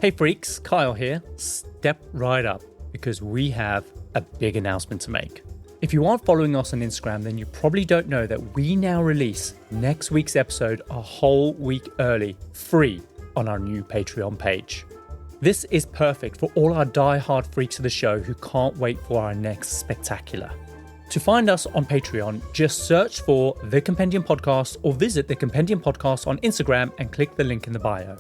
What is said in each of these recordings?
Hey freaks, Kyle here. Step right up because we have a big announcement to make. If you aren't following us on Instagram, then you probably don't know that we now release next week's episode a whole week early, free, on our new Patreon page. This is perfect for all our die-hard freaks of the show who can't wait for our next spectacular. To find us on Patreon, just search for The Compendium Podcast or visit The Compendium Podcast on Instagram and click the link in the bio.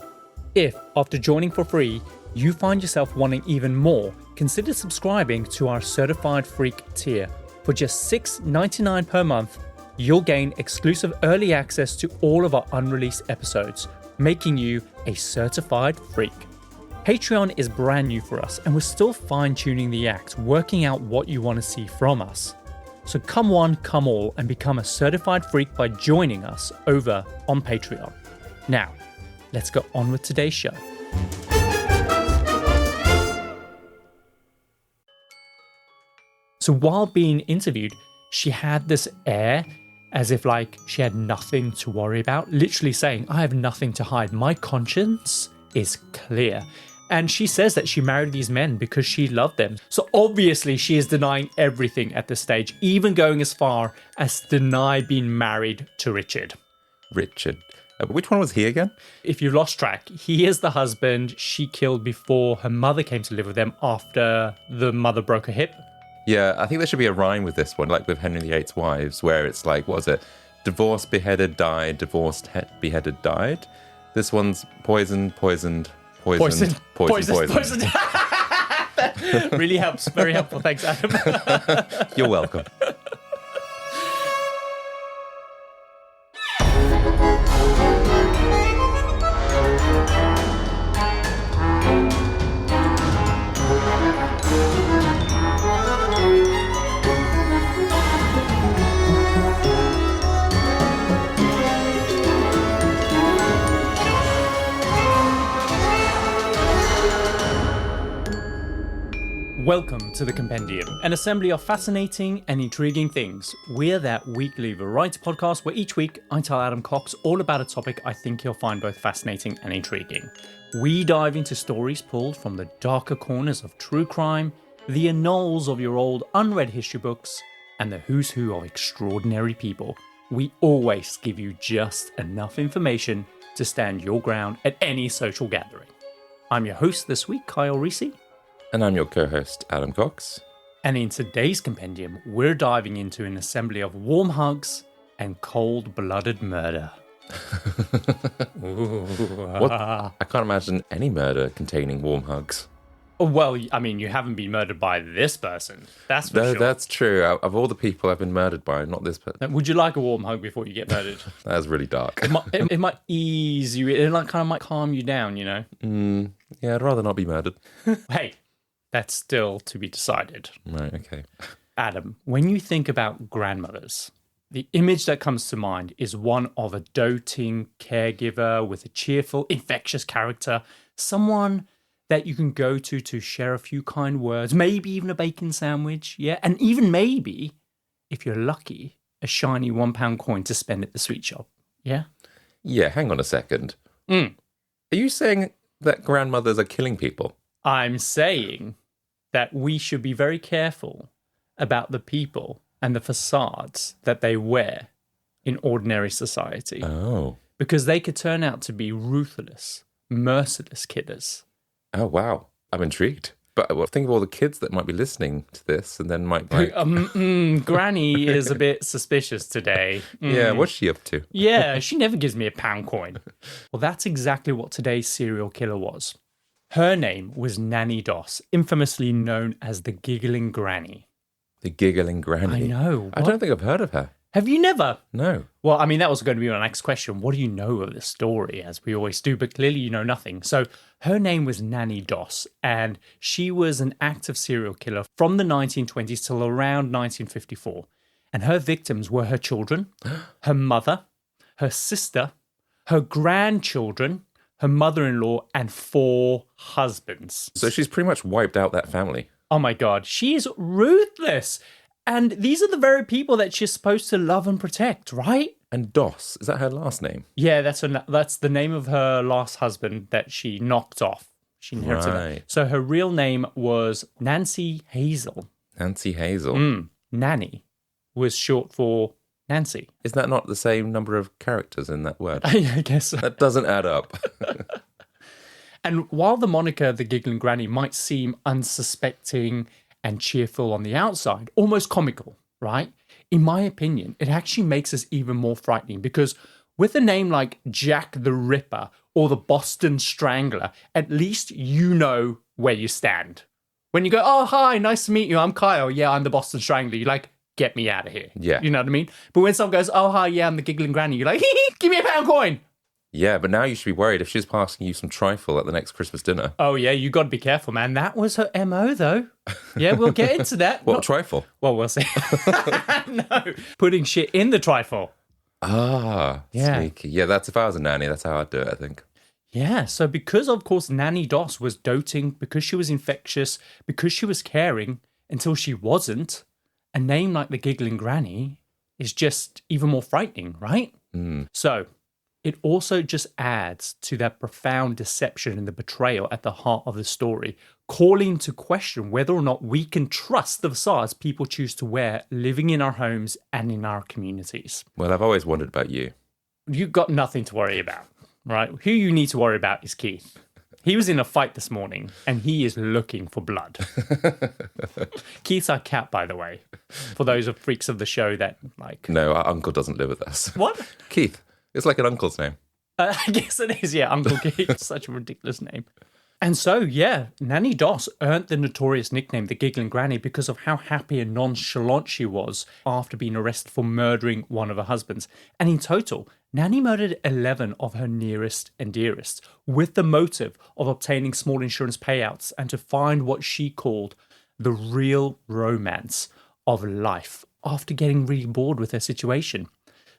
If, after joining for free, you find yourself wanting even more, consider subscribing to our Certified Freak tier. For just $6.99 per month, you'll gain exclusive early access to all of our unreleased episodes, making you a certified freak. Patreon is brand new for us, and we're still fine-tuning the act, working out what you want to see from us. So come one, come all, and become a certified freak by joining us over on Patreon. Now, let's go on with today's show. So while being interviewed, she had this air as if like she had nothing to worry about, literally saying, I have nothing to hide. My conscience is clear. And she says that she married these men because she loved them. So obviously she is denying everything at this stage, even going as far as to deny being married to Richard. Richard. Which one was he again? If you lost track, he is the husband she killed before her mother came to live with them after the mother broke her hip. Yeah, I think there should be a rhyme with this one, like with Henry VIII's wives, where it's like, what was it? Divorced, beheaded, died. Divorced, beheaded, died. This one's poisoned, poisoned, poisoned, poisoned. Really helps. Very helpful. Thanks, Adam. You're welcome. Welcome to The Compendium, an assembly of fascinating and intriguing things. We're that weekly variety podcast where each week I tell Adam Cox all about a topic I think he'll find both fascinating and intriguing. We dive into stories pulled from the darker corners of true crime, the annals of your old unread history books, and the who's who of extraordinary people. We always give you just enough information to stand your ground at any social gathering. I'm your host this week, Kyle Risi. And I'm your co-host, Adam Cox. And in today's compendium, we're diving into an assembly of warm hugs and cold-blooded murder. What? I can't imagine any murder containing warm hugs. Well, I mean, you haven't been murdered by this person. That's for sure. That's true. Of all the people I've been murdered by, not this person. Would you like a warm hug before you get murdered? That's really dark. It might ease you. It kind of might calm you down, you know? Yeah, I'd rather not be murdered. Hey. That's still to be decided. Right, okay. Adam, when you think about grandmothers, the image that comes to mind is one of a doting caregiver with a cheerful, infectious character, someone that you can go to share a few kind words, maybe even a bacon sandwich, yeah? And even maybe, if you're lucky, a shiny £1 coin to spend at the sweet shop, yeah? Yeah, hang on a second. Are you saying that grandmothers are killing people? I'm saying that we should be very careful about the people and the facades that they wear in ordinary society. Oh. Because they could turn out to be ruthless, merciless killers. Oh, wow. I'm intrigued. But think of all the kids that might be listening to this and then might like... Granny is a bit suspicious today. Yeah, what's she up to? Yeah, she never gives me a £1 coin. Well, that's exactly what today's serial killer was. Her name was Nannie Doss, infamously known as the Giggling Granny. The Giggling Granny? I know. What? I don't think I've heard of her. Have you never? No. Well, I mean, that was going to be my next question. What do you know of this story, as we always do? But clearly you know nothing. So her name was Nannie Doss, and she was an active serial killer from the 1920s till around 1954. And her victims were her children, her mother, her sister, her grandchildren, her mother-in-law, and 4 husbands. So she's pretty much wiped out that family. Oh my God, she is ruthless. And these are the very people that she's supposed to love and protect, right? And Doss, is that her last name? Yeah, that's the name of her last husband that she knocked off. She inherited Right. that. So her real name was Nancy Hazel. Nancy Hazel. Nanny was short for Nancy. Is that not the same number of characters in that word? I guess so. That doesn't add up. And while the moniker the Giggling Granny might seem unsuspecting and cheerful on the outside, almost comical, right? In my opinion, it actually makes us even more frightening because with a name like Jack the Ripper or the Boston Strangler, at least you know where you stand. When you go, oh, hi, nice to meet you. I'm Kyle. Yeah, I'm the Boston Strangler. You're like, get me out of here. Yeah. You know what I mean? But when someone goes, oh, hi, yeah, I'm the Giggling Granny, you're like, give me a pound coin. Yeah, but now you should be worried if she's passing you some trifle at the next Christmas dinner. Oh, yeah, you got to be careful, man. That was her MO, though. Yeah, we'll get into that. What trifle? Well, we'll see. No, putting shit in the trifle. Ah, Yeah. sneaky. Yeah, that's if I was a nanny, that's how I'd do it, I think. Yeah, so because, of course, Nannie Doss was doting, because she was infectious, because she was caring, until she wasn't, a name like the Giggling Granny is just even more frightening, right? So it also just adds to that profound deception and the betrayal at the heart of the story, calling to question whether or not we can trust the facades people choose to wear living in our homes and in our communities. Well, I've always wondered about you. You've got nothing to worry about, right? Who you need to worry about is Keith. He was in a fight this morning and he is looking for blood. Keith's our cat, by the way, for those of freaks of the show that like... No, our uncle doesn't live with us. What? Keith. It's like an uncle's name. I guess it is, yeah, Uncle Keith. Such a ridiculous name. And so, yeah, Nannie Doss earned the notorious nickname, the Giggling Granny, because of how happy and nonchalant she was after being arrested for murdering one of her husbands. And in total, Nannie murdered 11 of her nearest and dearest, with the motive of obtaining small insurance payouts and to find what she called the real romance of life after getting really bored with her situation.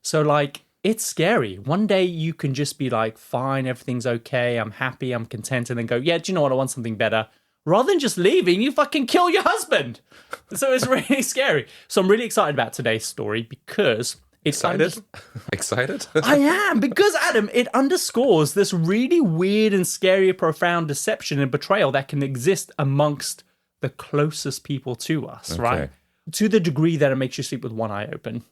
So, like, it's scary. One day you can just be like, fine, everything's okay, I'm happy, I'm content, and then go, yeah, do you know what, I want something better. Rather than just leaving, you fucking kill your husband. So it's really scary. So I'm really excited about today's story because it's... Excited? Excited? I am, because, Adam, it underscores this really weird and scary, profound deception and betrayal that can exist amongst the closest people to us, right? To the degree that it makes you sleep with one eye open.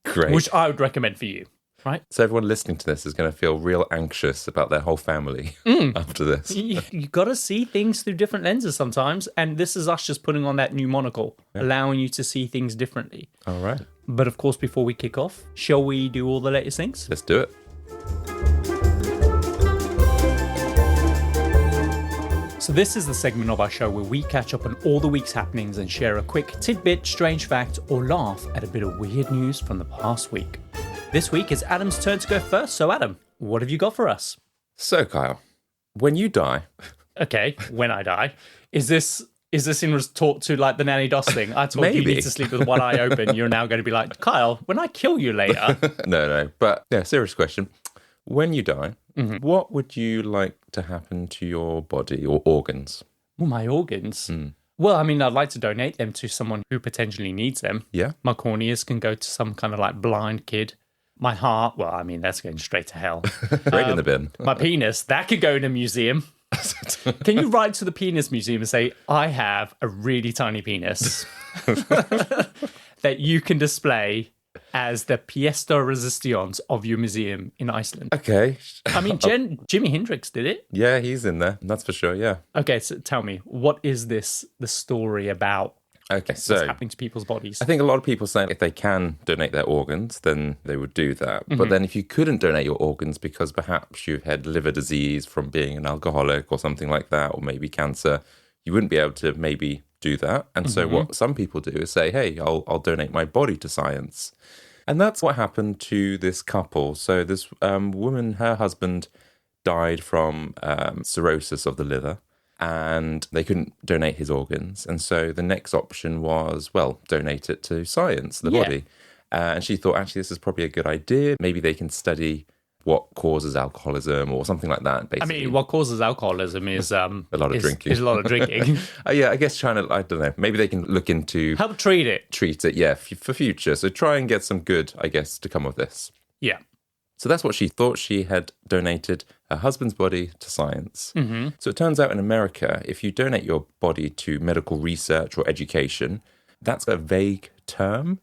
Great. Which I would recommend for you. Right? So everyone listening to this is going to feel real anxious about their whole family after this. You got to see things through different lenses sometimes. And this is us just putting on that new monocle, allowing you to see things differently. All right. But of course, before we kick off, shall we do all the latest things? Let's do it. So this is the segment of our show where we catch up on all the week's happenings and share a quick tidbit, strange fact, or laugh at a bit of weird news from the past week. This week it's Adam's turn to go first. So Adam, what have you got for us? So Kyle, when you die... Okay, when I die. Is this in retort to like the Nannie Doss thing? I told you need to sleep with one eye open. You're now going to be like, Kyle, when I kill you later. No. But yeah, serious question. When you die, what would you like to happen to your body or organs? Well, my organs? Well, I mean, I'd like to donate them to someone who potentially needs them. Yeah. My corneas can go to some kind of like blind kid. My heart, well, I mean, that's going straight to hell. Right in the bin. My penis, that could go in a museum. Can you write to the penis museum and say, I have a really tiny penis that you can display as the pièce de résistance of your museum in Iceland? Okay. I mean, Jimi Hendrix did it. Yeah, he's in there. That's for sure, yeah. Okay, so tell me, what is the story about? Okay, so what's happening to people's bodies? I think a lot of people say if they can donate their organs, then they would do that. But then if you couldn't donate your organs because perhaps you've had liver disease from being an alcoholic or something like that, or maybe cancer, you wouldn't be able to maybe do that. And so what some people do is say, hey, I'll donate my body to science. And that's what happened to this couple. So this woman, her husband died from cirrhosis of the liver. And they couldn't donate his organs. And so the next option was, well, donate it to science, the body. And she thought, actually, this is probably a good idea. Maybe they can study what causes alcoholism or something like that, basically. I mean, what causes alcoholism is... a lot of drinking. Is a lot of drinking. Yeah, I guess China, I don't know, maybe they can look into... Help treat it. Treat it, yeah, for future. So try and get some good, I guess, to come of this. Yeah. So that's what she thought. She had donated her husband's body to science. Mm-hmm. So it turns out in America, if you donate your body to medical research or education, that's a vague term.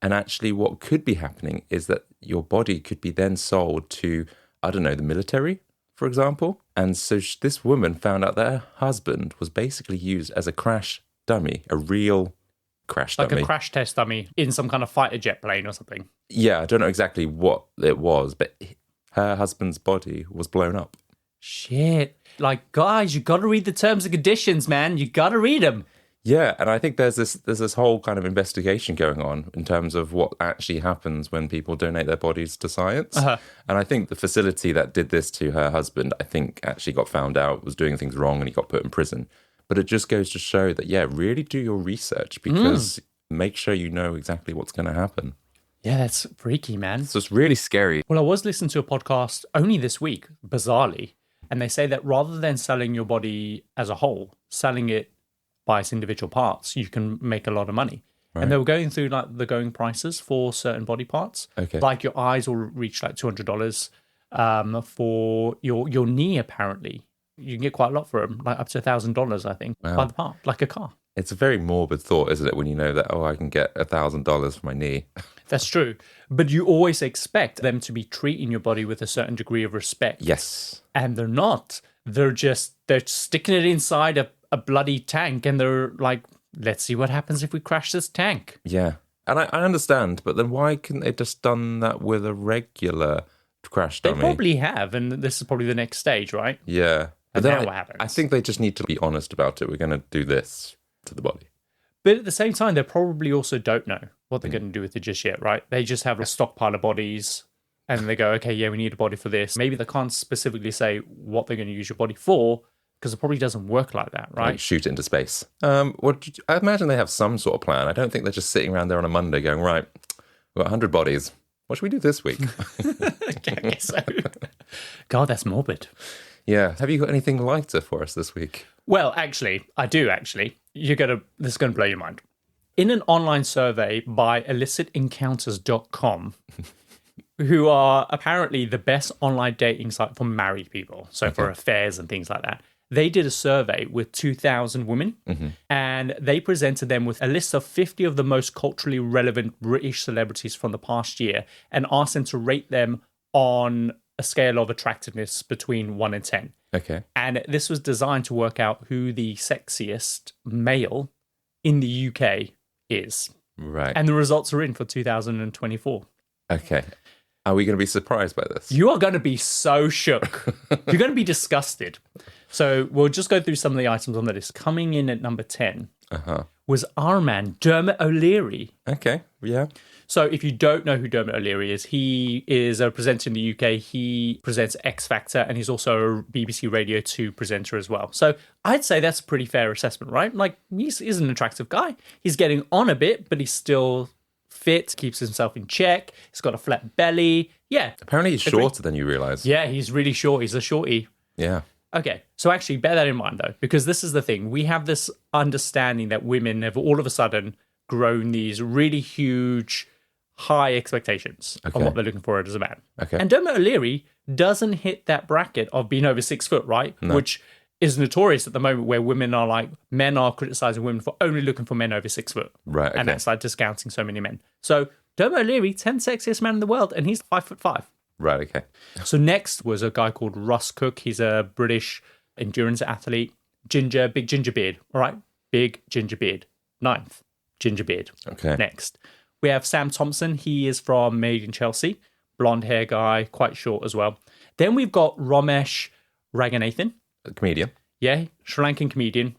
And actually what could be happening is that your body could be then sold to, I don't know, the military, for example. And so this woman found out that her husband was basically used as a crash dummy, a real crash dummy. Like a crash test dummy in some kind of fighter jet plane or something. Yeah, I don't know exactly what it was, but her husband's body was blown up. Shit. Like, guys, you got to read the terms and conditions, man. You got to read them. Yeah, and I think there's this whole kind of investigation going on in terms of what actually happens when people donate their bodies to science. Uh-huh. And I think the facility that did this to her husband, I think actually got found out, was doing things wrong, and he got put in prison. But it just goes to show that, yeah, really do your research, because make sure you know exactly what's going to happen. Yeah, that's freaky, man. So it's really scary. Well, I was listening to a podcast only this week, bizarrely, and they say that rather than selling your body as a whole, selling it by its individual parts, you can make a lot of money. Right. And they were going through like the going prices for certain body parts. Okay. Like your eyes will reach like $200. For your knee, apparently, you can get quite a lot for them, like up to $1,000, I think, by the part, like a car. It's a very morbid thought, isn't it, when you know that, I can get $1,000 for my knee. That's true. But you always expect them to be treating your body with a certain degree of respect. Yes. And they're not. They're sticking it inside a bloody tank, and they're like, let's see what happens if we crash this tank. Yeah. And I understand, but then why couldn't they just done that with a regular crash dummy? They probably have, and this is probably the next stage, right? Yeah. But then what happens? I think they just need to be honest about it. We're going to do this to the body. But at the same time, they probably also don't know what they're going to do with it just yet, right? They just have a stockpile of bodies, and they go, okay, yeah, we need a body for this. Maybe they can't specifically say what they're going to use your body for, because it probably doesn't work like that, right? Like shoot it into space. I imagine they have some sort of plan. I don't think they're just sitting around there on a Monday going, right, we've got 100 bodies. What should we do this week? I guess so. God, that's morbid. Yeah. Have you got anything lighter for us this week? Well, actually, I do, actually. This is going to blow your mind. In an online survey by illicitencounters.com, who are apparently the best online dating site for married people, so for affairs and things like that, they did a survey with 2,000 women, and they presented them with a list of 50 of the most culturally relevant British celebrities from the past year and asked them to rate them on a scale of attractiveness between 1 and 10. Okay. And this was designed to work out who the sexiest male in the UK is. Right. And the results are in for 2024. Okay. Are we going to be surprised by this? You are going to be so shook. You're going to be disgusted. So we'll just go through some of the items on the list. Coming in at number 10 was our man, Dermot O'Leary. Okay, yeah. So if you don't know who Dermot O'Leary is, he is a presenter in the UK. He presents X Factor, and he's also a BBC Radio 2 presenter as well. So I'd say that's a pretty fair assessment, right? Like, he's an attractive guy. He's getting on a bit, but he's still fit, keeps himself in check. He's got a flat belly. Yeah. Apparently he's shorter than you realise. Yeah, he's really short. He's a shorty. Yeah. Okay, so actually bear that in mind, though, because this is the thing. We have this understanding that women have all of a sudden grown these really huge, high expectations of what they're looking for as a man. Okay. And Dermot O'Leary doesn't hit that bracket of being over 6 foot, right? No. Which is notorious at the moment, where women are like, men are criticizing women for only looking for men over 6 foot. Right. Okay. And that's like discounting so many men. So Dermot O'Leary, 10th sexiest man in the world, and he's 5'5". Right, okay. So next was a guy called Russ Cook. He's a British endurance athlete. Ginger, big ginger beard. All right, big ginger beard. 9th, ginger beard. Okay. Next, we have Sam Thompson. He is from Made in Chelsea. Blonde hair guy, quite short as well. Then we've got Ramesh Raghunathan. A comedian. Yeah, Sri Lankan comedian.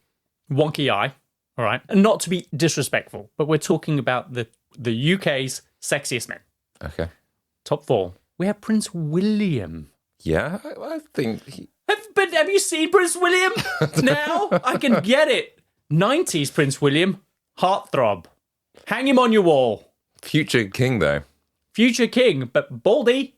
Wonky eye. All right. And not to be disrespectful, but we're talking about the UK's sexiest men. Okay. Top 4. We have Prince William. Yeah, I think... But have you seen Prince William now? I can get it. 90s Prince William. Heartthrob. Hang him on your wall. Future king, though. Future king, but baldy.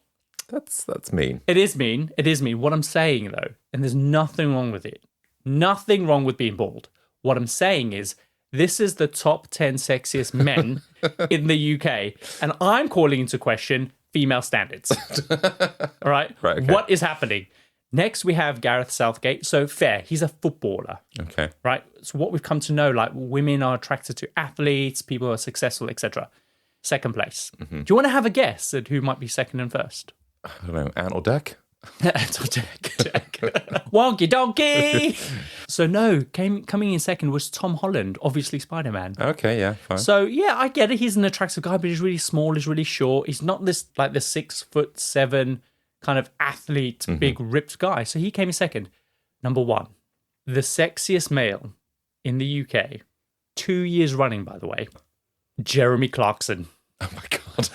That's mean. It is mean. It is mean. What I'm saying, though, and there's nothing wrong with it. Nothing wrong with being bald. What I'm saying is, this is the top 10 sexiest men in the UK. And I'm calling into question female standards. All right? Right, okay. What is happening? Next, we have Gareth Southgate. So fair, he's a footballer. Okay. Right? So what we've come to know, like women are attracted to athletes, people who are successful, etc. Second place. Mm-hmm. Do you want to have a guess at who might be second and first? I don't know, Ant or Deck? Jack. Wonky donkey. So no, coming in second was Tom Holland, obviously Spider-Man. Okay, yeah, fine. So yeah, I get it. He's an attractive guy, but he's really small. He's really short. He's not this like the 6'7" kind of athlete, big ripped guy. So he came in second. Number one, the sexiest male in the UK, 2 years running, by the way, Jeremy Clarkson. Oh my God.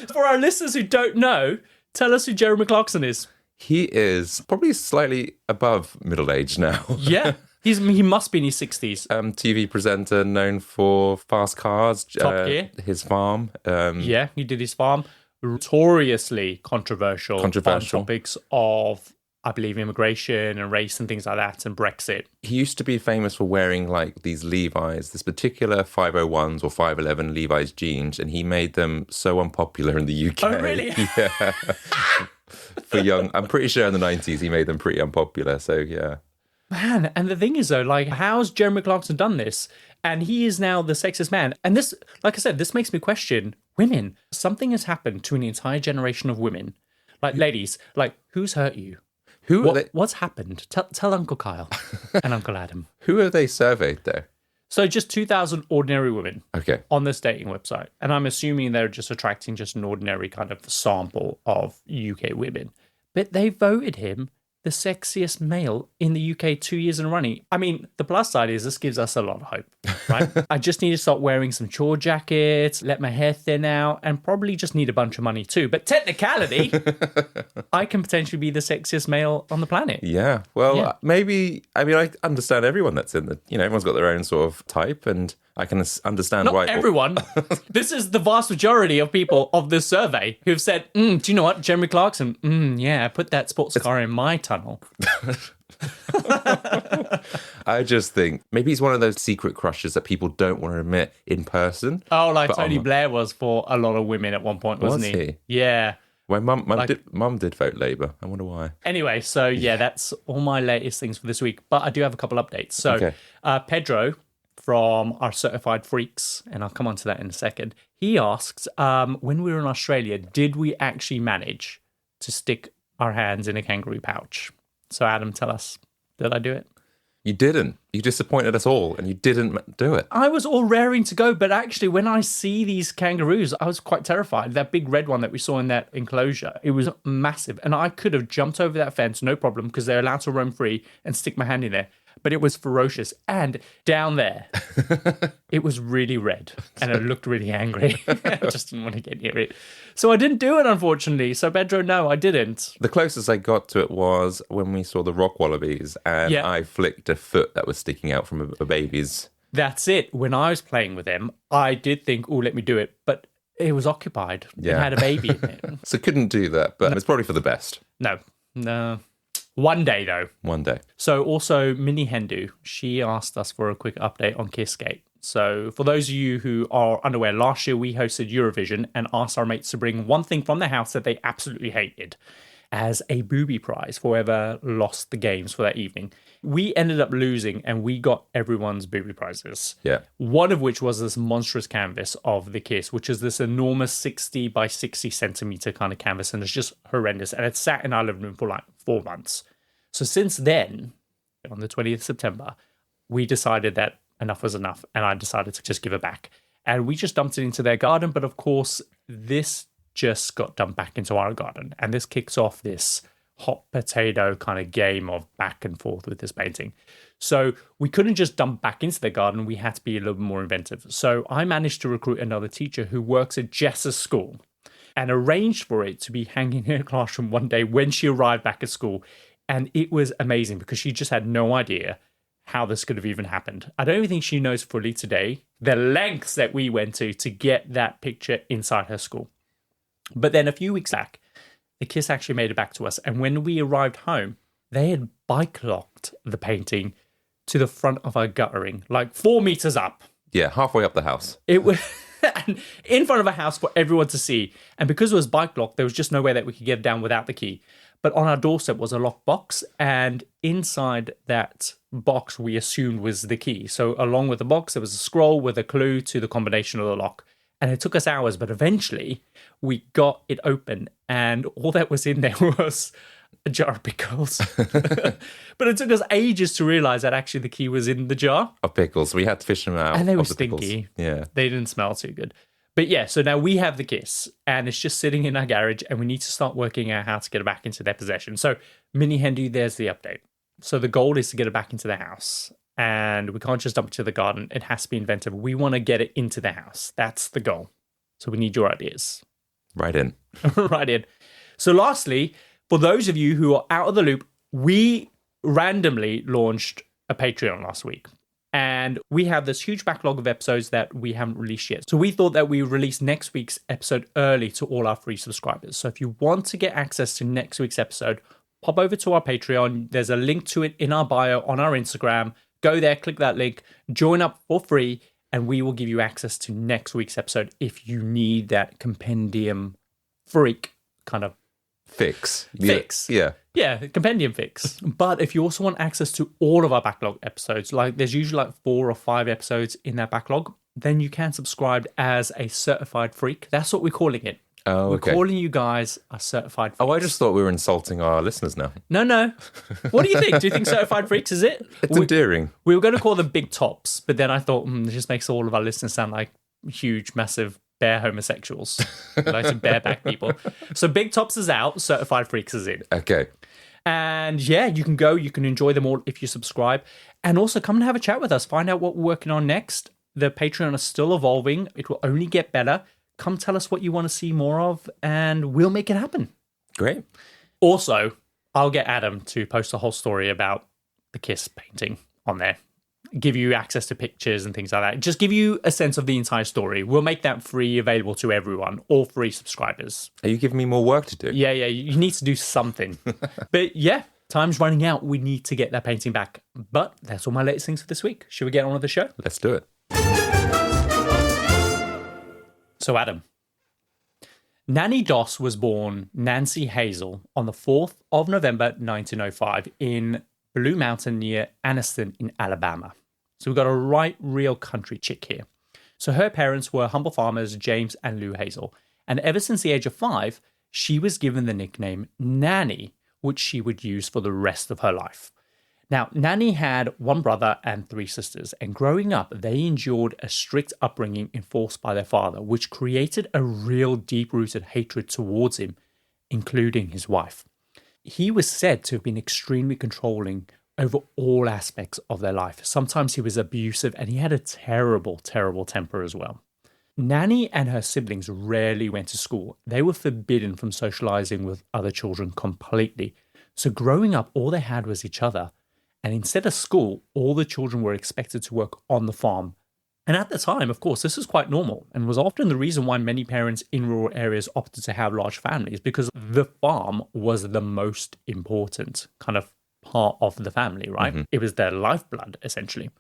For our listeners who don't know, tell us who Jeremy Clarkson is. He is probably slightly above middle age now. Yeah. He must be in his 60s. TV presenter known for Fast Cars. Top Gear. His farm. Yeah, he did his farm. Notoriously controversial on topics of, I believe, immigration and race and things like that, and Brexit. He used to be famous for wearing like these Levi's, this particular 501s or 511 Levi's jeans, and he made them so unpopular in the UK. Oh, really? Yeah. For young, I'm pretty sure in the 90s he made them pretty unpopular. So yeah. Man, and the thing is though, like, how's Jeremy Clarkson done this? And he is now the sexiest man. And this, like I said, this makes me question women. Something has happened to an entire generation of women. Like, ladies, like, who's hurt you? What's happened? Tell Uncle Kyle and Uncle Adam. Who have they surveyed though? So just 2,000 ordinary women on this dating website. And I'm assuming they're just attracting just an ordinary kind of sample of UK women. But they voted him the sexiest male in the UK 2 years in running. I mean, the plus side is this gives us a lot of hope, right? I just need to start wearing some chore jackets, let my hair thin out, and probably just need a bunch of money too. But technicality, I can potentially be the sexiest male on the planet. Yeah. Well, maybe, I mean, I understand everyone that's in the, everyone's got their own sort of type, and I can understand Not why. Everyone. This is the vast majority of people of this survey who've said, do you know what? Jeremy Clarkson, yeah, put that sports car in my tunnel. I just think maybe he's one of those secret crushes that people don't want to admit in person. Oh, like Tony Blair was for a lot of women at one point, wasn't he? Yeah. My mum did vote Labour. I wonder why. Anyway, so yeah, that's all my latest things for this week. But I do have a couple updates. So Pedro from our Certified Freaks, and I'll come on to that in a second, he asked, when we were in Australia, did we actually manage to stick our hands in a kangaroo pouch? So Adam, tell us, did I do it? You didn't. You disappointed us all, and you didn't do it. I was all raring to go, but actually, when I see these kangaroos, I was quite terrified. That big red one that we saw in that enclosure, it was massive. And I could have jumped over that fence, no problem, because they're allowed to roam free, and stick my hand in there. But it was ferocious. And down there, it was really red, and it looked really angry. I just didn't want to get near it. So I didn't do it, unfortunately. So Pedro, no, I didn't. The closest I got to it was when we saw the rock wallabies, and I flicked a foot that was sticking out from a baby's. That's it. When I was playing with them, I did think, let me do it. But it was occupied. Yeah. It had a baby in it. So couldn't do that, but it's probably for the best. No. One day, though. One day. So also, Minnie Hendu, she asked us for a quick update on Kissgate. So for those of you who are unaware, last year we hosted Eurovision and asked our mates to bring one thing from their house that they absolutely hated as a booby prize for whoever lost the games for that evening. We ended up losing, and we got everyone's booby prizes. Yeah. One of which was this monstrous canvas of the Kiss, which is this enormous 60 by 60 centimeter kind of canvas, and it's just horrendous. And it sat in our living room for like 4 months. So since then, on the 20th of September, we decided that enough was enough, and I decided to just give it back. And we just dumped it into their garden, but of course, this just got dumped back into our garden. And this kicks off this hot potato kind of game of back and forth with this painting. So we couldn't just dump back into the garden. We had to be a little bit more inventive. So I managed to recruit another teacher who works at Jess's school and arranged for it to be hanging in her classroom one day when she arrived back at school. And it was amazing because she just had no idea how this could have even happened. I don't even think she knows fully today the lengths that we went to get that picture inside her school. But then a few weeks back, the Kiss actually made it back to us. And when we arrived home, they had bike locked the painting to the front of our guttering, like 4 meters up. Yeah, halfway up the house. It was and in front of a house for everyone to see. And because it was bike locked, there was just no way that we could get it down without the key. But on our doorstep was a locked box, and inside that box we assumed was the key. So along with the box, there was a scroll with a clue to the combination of the lock. And it took us hours, but eventually we got it open, and all that was in there was a jar of pickles. But it took us ages to realize that actually the key was in the jar. Of pickles. We had to fish them out. And they were of the pickles. stinky. Yeah. They didn't smell too good. But yeah, so now we have the kiss, and it's just sitting in our garage, and we need to start working out how to get it back into their possession. So, Mini Hendy, there's the update. So the goal is to get it back into the house, and we can't just dump it to the garden. It has to be inventive. We want to get it into the house. That's the goal. So we need your ideas. Right in. Right in. So lastly, for those of you who are out of the loop, we randomly launched a Patreon last week. And we have this huge backlog of episodes that we haven't released yet. So we thought that we would release next week's episode early to all our free subscribers. So if you want to get access to next week's episode, pop over to our Patreon. There's a link to it in our bio on our Instagram. Go there, click that link, join up for free, and we will give you access to next week's episode if you need that compendium freak kind of Fix. Yeah, compendium fix. But if you also want access to all of our backlog episodes, like there's usually like 4 or 5 episodes in that backlog, then you can subscribe as a certified freak. That's what we're calling it. Oh, okay. We're calling you guys a certified freak. Oh, I just thought we were insulting our listeners now. No. What do you think? Do you think certified freaks is it? It's endearing. We were going to call them big tops, but then I thought, it just makes all of our listeners sound like huge, massive bear homosexuals. Like some bareback people. So big tops is out, certified freaks is in. Okay. And yeah, you can go, you can enjoy them all if you subscribe. And also come and have a chat with us. Find out what we're working on next. The Patreon is still evolving. It will only get better. Come tell us what you want to see more of, and we'll make it happen. Great. Also, I'll get Adam to post a whole story about the Kiss painting on there. Give you access to pictures and things like that. Just give you a sense of the entire story. We'll make that free available to everyone, all free subscribers. Are you giving me more work to do? Yeah, you need to do something. But yeah, time's running out. We need to get that painting back. But that's all my latest things for this week. Should we get on with the show? Let's do it. So Adam, Nannie Doss was born Nancy Hazel on the 4th of November 1905 in Blue Mountain near Anniston in Alabama. So we've got a right real country chick here. So her parents were humble farmers, James and Lou Hazel. And ever since the age of 5, she was given the nickname Nannie, which she would use for the rest of her life. Now, Nannie had 1 brother and 3 sisters, and growing up, they endured a strict upbringing enforced by their father, which created a real deep-rooted hatred towards him, including his wife. He was said to have been extremely controlling over all aspects of their life. Sometimes he was abusive, and he had a terrible, terrible temper as well. Nannie and her siblings rarely went to school. They were forbidden from socializing with other children completely. So growing up, all they had was each other. And instead of school, all the children were expected to work on the farm. And at the time, of course, this was quite normal and was often the reason why many parents in rural areas opted to have large families, because the farm was the most important kind of part of the family, right? Mm-hmm. It was their lifeblood, essentially.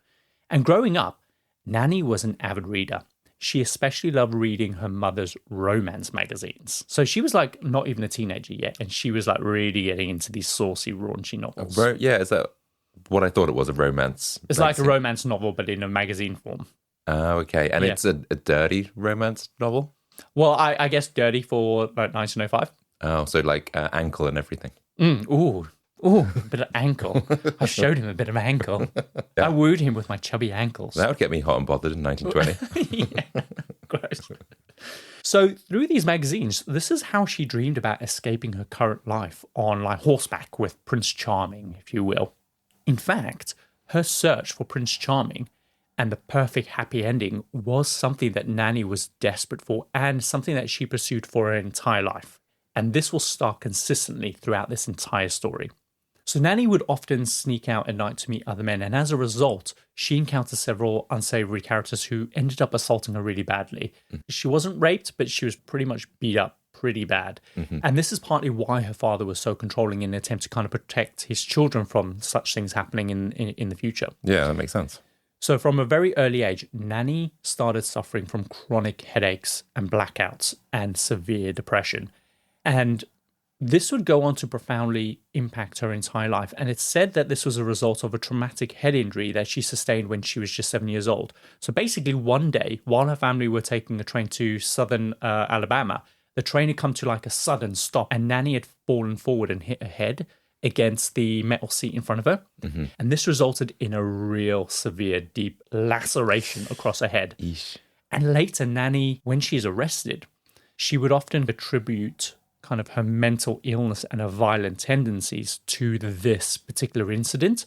And growing up, Nannie was an avid reader. She especially loved reading her mother's romance magazines. So she was like not even a teenager yet, and she was like really getting into these saucy, raunchy novels. Is that what I thought it was, a romance? It's like a romance novel, but in a magazine form. Oh, okay. And it's a dirty romance novel? Well, I guess dirty for like 1905. Oh, so like ankle and everything. Ooh, a bit of ankle. I showed him a bit of ankle. Yeah. I wooed him with my chubby ankles. That would get me hot and bothered in 1920. Yeah, gross. So through these magazines, this is how she dreamed about escaping her current life on like horseback with Prince Charming, if you will. In fact, her search for Prince Charming and the perfect happy ending was something that Nannie was desperate for and something that she pursued for her entire life. And this will start consistently throughout this entire story. So Nannie would often sneak out at night to meet other men, and as a result, she encountered several unsavory characters who ended up assaulting her really badly. She wasn't raped, but she was pretty much beat up pretty bad. Mm-hmm. And this is partly why her father was so controlling in an attempt to kind of protect his children from such things happening in the future. Yeah, that makes sense. So from a very early age, Nannie started suffering from chronic headaches and blackouts and severe depression. And this would go on to profoundly impact her entire life. And it's said that this was a result of a traumatic head injury that she sustained when she was just 7 years old. So basically, one day, while her family were taking a train to southern Alabama, the train had come to like a sudden stop, and Nannie had fallen forward and hit her head against the metal seat in front of her. And this resulted in a real severe, deep laceration across her head. Eesh. And later, Nannie, when she is arrested, she would often attribute kind of her mental illness and her violent tendencies to this particular incident.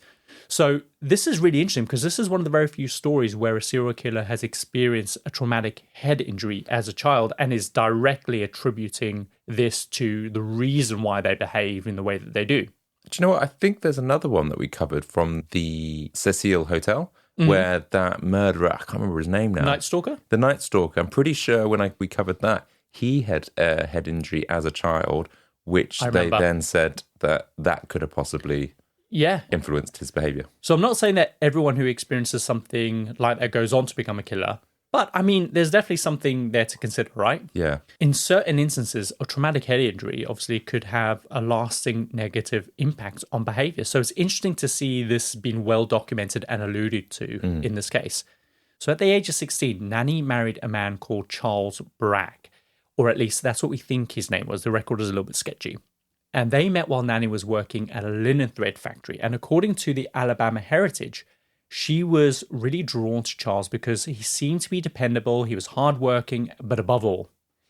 So this is really interesting because this is one of the very few stories where a serial killer has experienced a traumatic head injury as a child and is directly attributing this to the reason why they behave in the way that they do. Do you know what? I think there's another one that we covered from the Cecile Hotel where that murderer, I can't remember his name now. Night Stalker? The Night Stalker. I'm pretty sure when we covered that, he had a head injury as a child, which they then said that could have possibly influenced his behavior. So I'm not saying that everyone who experiences something like that goes on to become a killer, but I mean, there's definitely something there to consider, right? Yeah. In certain instances, a traumatic head injury obviously could have a lasting negative impact on behavior. So it's interesting to see this being well documented and alluded to in this case. So at the age of 16, Nannie married a man called Charles Bragg, or at least that's what we think his name was. The record is a little bit sketchy. And they met while Nannie was working at a linen thread factory. And according to the Alabama Heritage, she was really drawn to Charles because he seemed to be dependable, he was hardworking, but above all,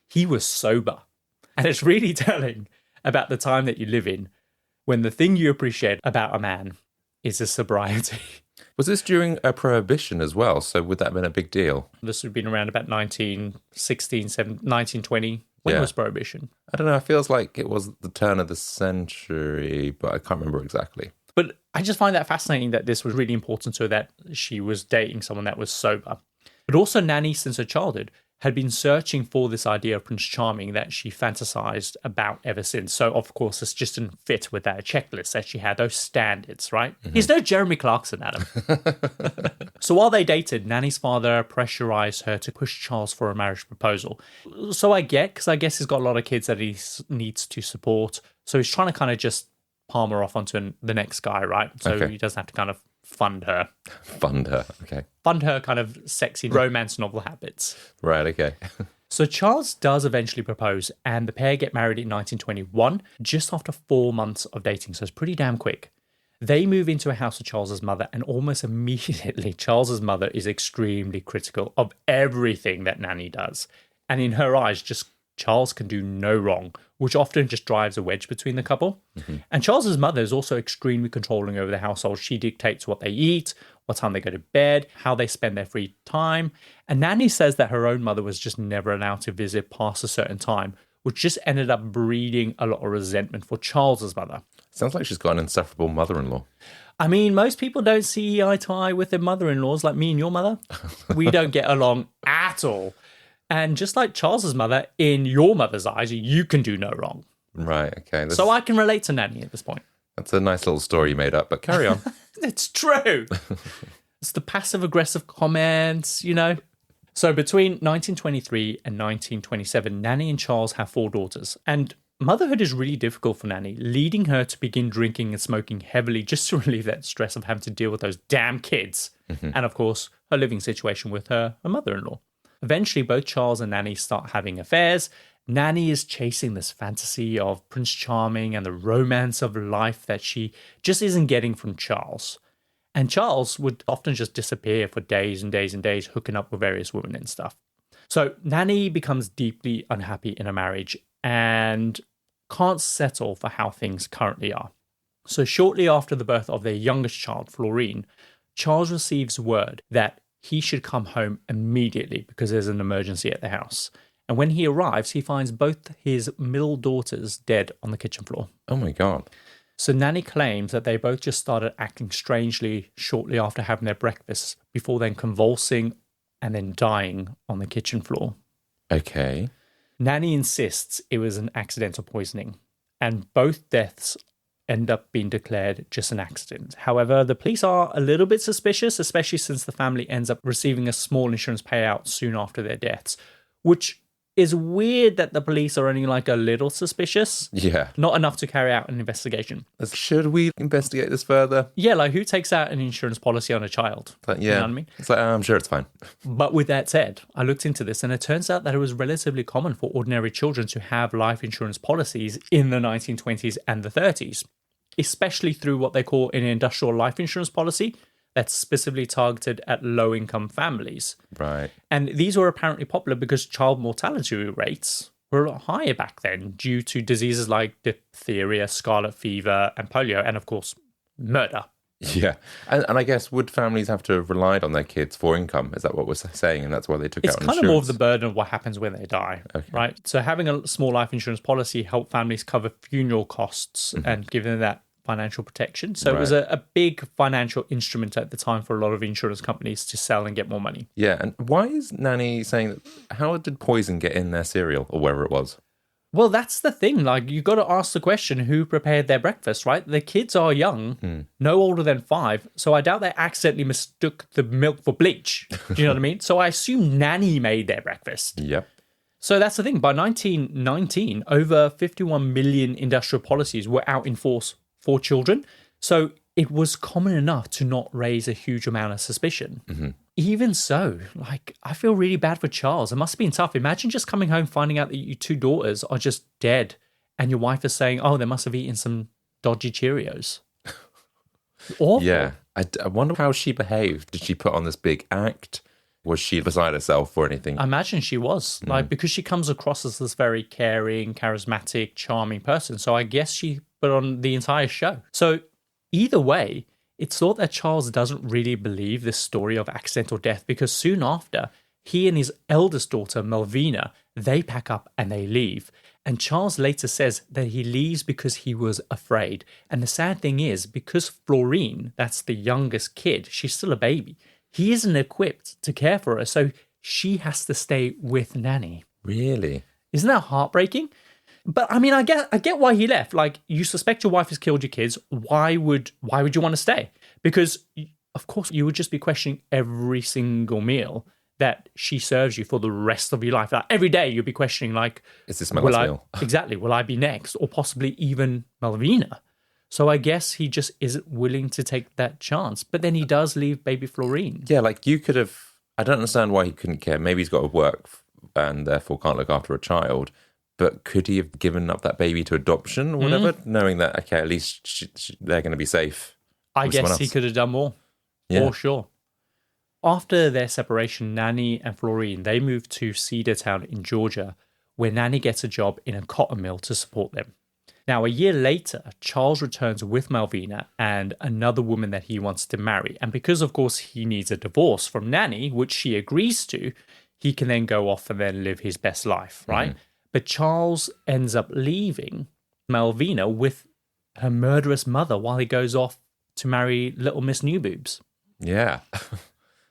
he was sober. And it's really telling about the time that you live in when the thing you appreciate about a man is his sobriety. Was this during a prohibition as well? So would that have been a big deal? This would have been around about 1916, 1920. When was prohibition? I don't know. It feels like it was the turn of the century, but I can't remember exactly. But I just find that fascinating that this was really important to her, that she was dating someone that was sober. But also Nannie, since her childhood, had been searching for this idea of Prince Charming that she fantasized about ever since. So, of course, this just didn't fit with that checklist that she had, those standards, right? He's no Jeremy Clarkson, Adam. So while they dated, Nannie's father pressurized her to push Charles for a marriage proposal. So I get, because I guess he's got a lot of kids that he needs to support. So he's trying to kind of just palm her off onto the next guy, right? So he doesn't have to kind of fund her. Fund her, okay. Fund her kind of sexy romance novel habits. Right, okay. So Charles does eventually propose, and the pair get married in 1921, just after 4 months of dating, so it's pretty damn quick. They move into a house of Charles's mother, and almost immediately, Charles's mother is extremely critical of everything that Nannie does. And in her eyes, just Charles can do no wrong, which often just drives a wedge between the couple. And Charles's mother is also extremely controlling over the household. She dictates what they eat, what time they go to bed, how they spend their free time. And Nannie says that her own mother was just never allowed to visit past a certain time, which just ended up breeding a lot of resentment for Charles's mother. Sounds like she's got an insufferable mother-in-law. I mean, most people don't see eye to eye with their mother-in-laws like me and your mother. We don't get along at all. And just like Charles's mother, in your mother's eyes, you can do no wrong. Right, okay. So I can relate to Nannie at this point. That's a nice little story you made up, but carry on. It's true. It's the passive-aggressive comments, you know. So between 1923 and 1927, Nannie and Charles have 4 daughters. And motherhood is really difficult for Nannie, leading her to begin drinking and smoking heavily just to relieve that stress of having to deal with those damn kids. And, of course, her living situation with her mother-in-law. Eventually, both Charles and Nannie start having affairs. Nannie is chasing this fantasy of Prince Charming and the romance of life that she just isn't getting from Charles. And Charles would often just disappear for days and days and days, hooking up with various women and stuff. So Nannie becomes deeply unhappy in a marriage and can't settle for how things currently are. So shortly after the birth of their youngest child, Florine, Charles receives word that he should come home immediately because there's an emergency at the house. And when he arrives, he finds both his middle daughters dead on the kitchen floor. Oh my God. So Nannie claims that they both just started acting strangely shortly after having their breakfast, before then convulsing and then dying on the kitchen floor. Okay. Nannie insists it was an accidental poisoning, and both deaths end up being declared just an accident. However, the police are a little bit suspicious, especially since the family ends up receiving a small insurance payout soon after their deaths, which is weird that the police are only like a little suspicious. Yeah. Not enough to carry out an investigation. Should we investigate this further? Yeah, like who takes out an insurance policy on a child? Like, yeah. You know what I mean? It's like, I'm sure it's fine. But with that said, I looked into this and it turns out that it was relatively common for ordinary children to have life insurance policies in the 1920s and the 30s, especially through what they call an industrial life insurance policy that's specifically targeted at low-income families. Right. And these were apparently popular because child mortality rates were a lot higher back then due to diseases like diphtheria, scarlet fever, and polio, and of course, murder. Yeah. And I guess would families have to have relied on their kids for income? Is that what we're saying? And that's why they took out insurance? It's kind of more of the burden of what happens when they die, right? So having a small life insurance policy helped families cover funeral costs and give them that financial protection. So it was a big financial instrument at the time for a lot of insurance companies to sell and get more money. Yeah. And why is Nanny saying that? How did poison get in their cereal or wherever it was? Well, that's the thing. Like, you got to ask the question, who prepared their breakfast, right? The kids are young, no older than 5. So I doubt they accidentally mistook the milk for bleach. Do you know what I mean? So I assume Nanny made their breakfast. Yep. So that's the thing. By 1919, over 51 million industrial policies were out in force for children. So it was common enough to not raise a huge amount of suspicion. Even so, like, I feel really bad for Charles. It must have been tough. Imagine just coming home, finding out that your 2 daughters are just dead, and your wife is saying, oh, they must have eaten some dodgy Cheerios. Awful. Yeah. I wonder how she behaved. Did she put on this big act? Was she beside herself or anything? I imagine she was, like, because she comes across as this very caring, charismatic, charming person. So I guess she put on the entire show. So either way, it's thought that Charles doesn't really believe this story of accidental death because soon after, he and his eldest daughter, Malvina, they pack up and they leave. And Charles later says that he leaves because he was afraid. And the sad thing is, because Florine, that's the youngest kid, she's still a baby, he isn't equipped to care for her. So she has to stay with Nanny. Really? Isn't that heartbreaking? But I mean, I get why he left. Like, you suspect your wife has killed your kids. Why would you want to stay? Because, of course, you would just be questioning every single meal that she serves you for the rest of your life. Like, every day you'd be questioning, like, is this my last meal? Exactly. Will I be next? Or possibly even Malvina. So I guess he just isn't willing to take that chance. But then he does leave baby Florine. Yeah, like you could have... I don't understand why he couldn't care. Maybe he's got to work and therefore can't look after a child. But could he have given up that baby to adoption or whatever, knowing that, okay, at least they're going to be safe? I guess he could have done more, for sure. After their separation, Nanny and Florine, they moved to Cedartown in Georgia, where Nanny gets a job in a cotton mill to support them. Now, a year later, Charles returns with Malvina and another woman that he wants to marry. And because, of course, he needs a divorce from Nanny, which she agrees to, he can then go off and then live his best life, right? But Charles ends up leaving Malvina with her murderous mother while he goes off to marry little Miss New Boobs. Yeah.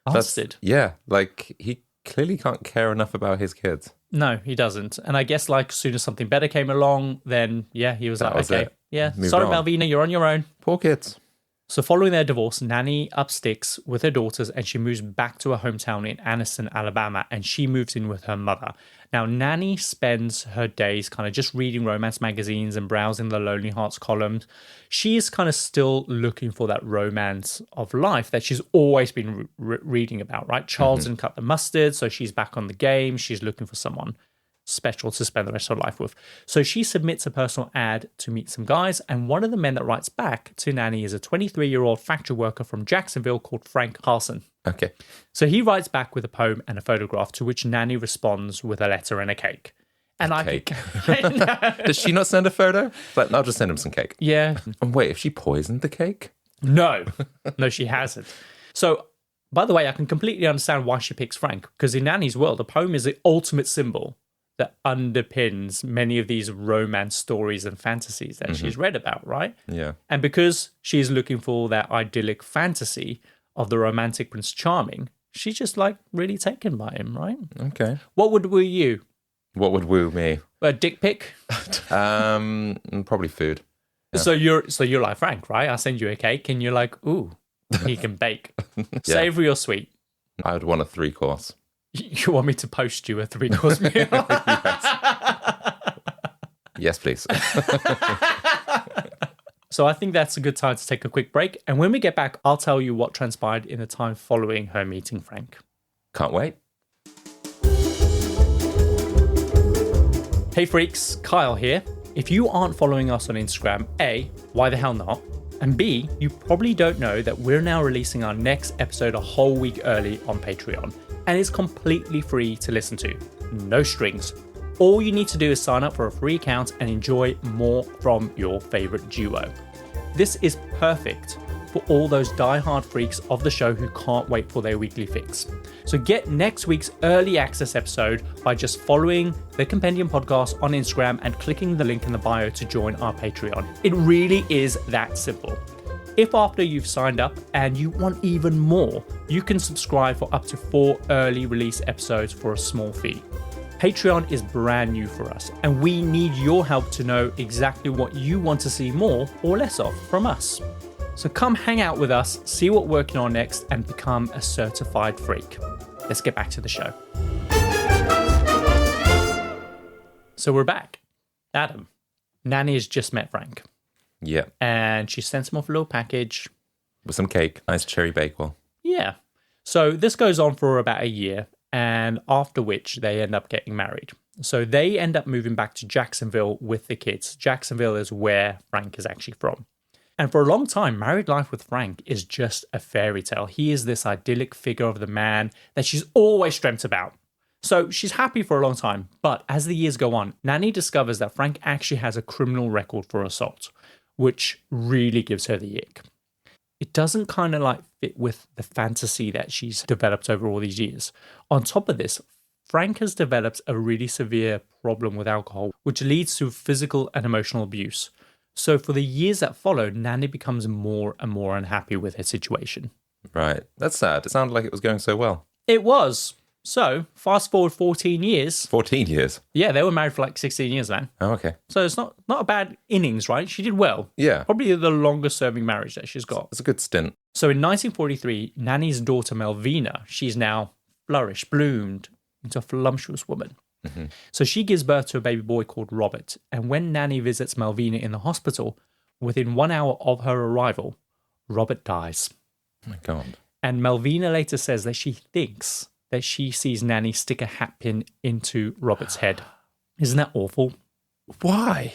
Bastard. Yeah, like he clearly can't care enough about his kids. No, he doesn't. And I guess, like, as soon as something better came along, then, yeah, he was okay. Yeah, sorry, Malvina, you're on your own. Poor kids. So following their divorce, Nanny up sticks with her daughters and she moves back to her hometown in Anniston, Alabama, and she moves in with her mother. Now, Nanny spends her days kind of just reading romance magazines and browsing the Lonely Hearts columns. She is kind of still looking for that romance of life that she's always been reading about, right? Charles didn't cut the mustard, so she's back on the game. She's looking for someone special to spend the rest of her life with. So she submits a personal ad to meet some guys, and one of the men that writes back to Nanny is a 23-year-old factory worker from Jacksonville called Frank Carson. Okay. So he writes back with a poem and a photograph, to which Nanny responds with a letter and a cake. And cake. Does she not send a photo? Like, I'll just send him some cake. Yeah. And wait, if she poisoned the cake? No, she hasn't. So, by the way, I can completely understand why she picks Frank, because in Nanny's world, a poem is the ultimate symbol that underpins many of these romance stories and fantasies that she's read about, right? Yeah. And because she's looking for that idyllic fantasy of the romantic Prince Charming, she's just like really taken by him, right? Okay. What would woo you? What would woo me? A dick pic? Probably food. Yeah. So you're like, Frank, right? I send you a cake and you're like, ooh, he can bake. Savory or sweet? I would want a 3-course. You want me to post you a 3-course meal? Yes, please. So I think that's a good time to take a quick break. And when we get back, I'll tell you what transpired in the time following her meeting Frank. Can't wait. Hey freaks, Kyle here. If you aren't following us on Instagram, A, why the hell not? And B, you probably don't know that we're now releasing our next episode a whole week early on Patreon. And it's completely free to listen to. No strings. All you need to do is sign up for a free account and enjoy more from your favorite duo. This is perfect for all those die-hard freaks of the show who can't wait for their weekly fix. So get next week's early access episode by just following the Compendium podcast on Instagram and clicking the link in the bio to join our Patreon. It really is that simple. If after you've signed up and you want even more, you can subscribe for up to 4 early release episodes for a small fee. Patreon is brand new for us, and we need your help to know exactly what you want to see more or less of from us. So come hang out with us, see what we're working on next, and become a certified freak. Let's get back to the show. So we're back. Adam, Nannie has just met Frank. Yeah. And she sent him off a little package. With some cake. Nice cherry bakewell. Yeah. So this goes on for about a year, and after which they end up getting married. So they end up moving back to Jacksonville with the kids. Jacksonville is where Frank is actually from. And for a long time, married life with Frank is just a fairy tale. He is this idyllic figure of the man that she's always dreamt about. So she's happy for a long time. But as the years go on, Nannie discovers that Frank actually has a criminal record for assault, which really gives her the ick. It doesn't kind of like fit with the fantasy that she's developed over all these years. On top of this, Frank has developed a really severe problem with alcohol, which leads to physical and emotional abuse. So for the years that follow, Nannie becomes more and more unhappy with her situation. Right. That's sad. It sounded like it was going so well. It was. So fast forward 14 years. 14 years? Yeah, they were married for like 16 years, man. Oh, okay. So it's not a bad innings, right? She did well. Yeah. Probably the longest serving marriage that she's got. It's a good stint. So in 1943, Nannie's daughter Melvina, she's now flourished, bloomed into a voluptuous woman. Mm-hmm. So she gives birth to a baby boy called Robert. And when Nannie visits Melvina in the hospital, within 1 hour of her arrival, Robert dies. Oh my God. And Melvina later says that she thinks that she sees Nannie stick a hat pin into Robert's head. Isn't that awful? Why?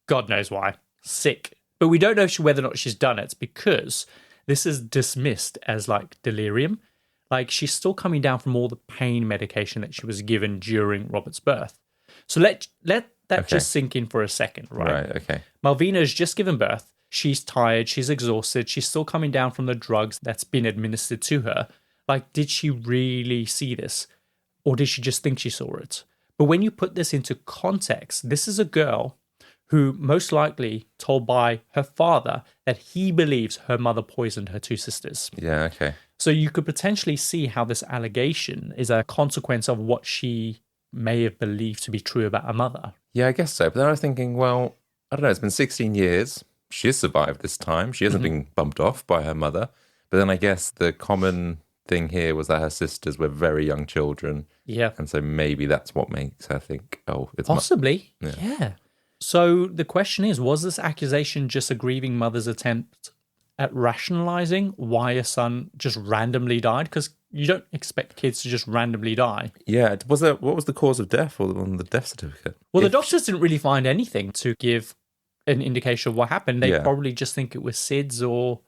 God knows why. Sick. But we don't know whether or not she's done it because this is dismissed as like delirium. Like she's still coming down from all the pain medication that she was given during Robert's birth. So let that just sink in for a second, right? Right, okay. Malvina has just given birth. She's tired. She's exhausted. She's still coming down from the drugs that's been administered to her. Like, did she really see this? Or did she just think she saw it? But when you put this into context, this is a girl who most likely told by her father that he believes her mother poisoned her 2 sisters. Yeah, okay. So you could potentially see how this allegation is a consequence of what she may have believed to be true about her mother. Yeah, I guess so. But then I was thinking, well, I don't know, it's been 16 years. She has survived this time. She hasn't been bumped off by her mother. But then I guess the common thing here was that her sisters were very young children. Yeah. And so maybe that's what makes her think, oh, it's possibly. Yeah. So the question is, was this accusation just a grieving mother's attempt at rationalizing why a son just randomly died? Because you don't expect kids to just randomly die. Yeah. What was the cause of death on the death certificate? Well, the doctors didn't really find anything to give an indication of what happened. They probably just think it was SIDS or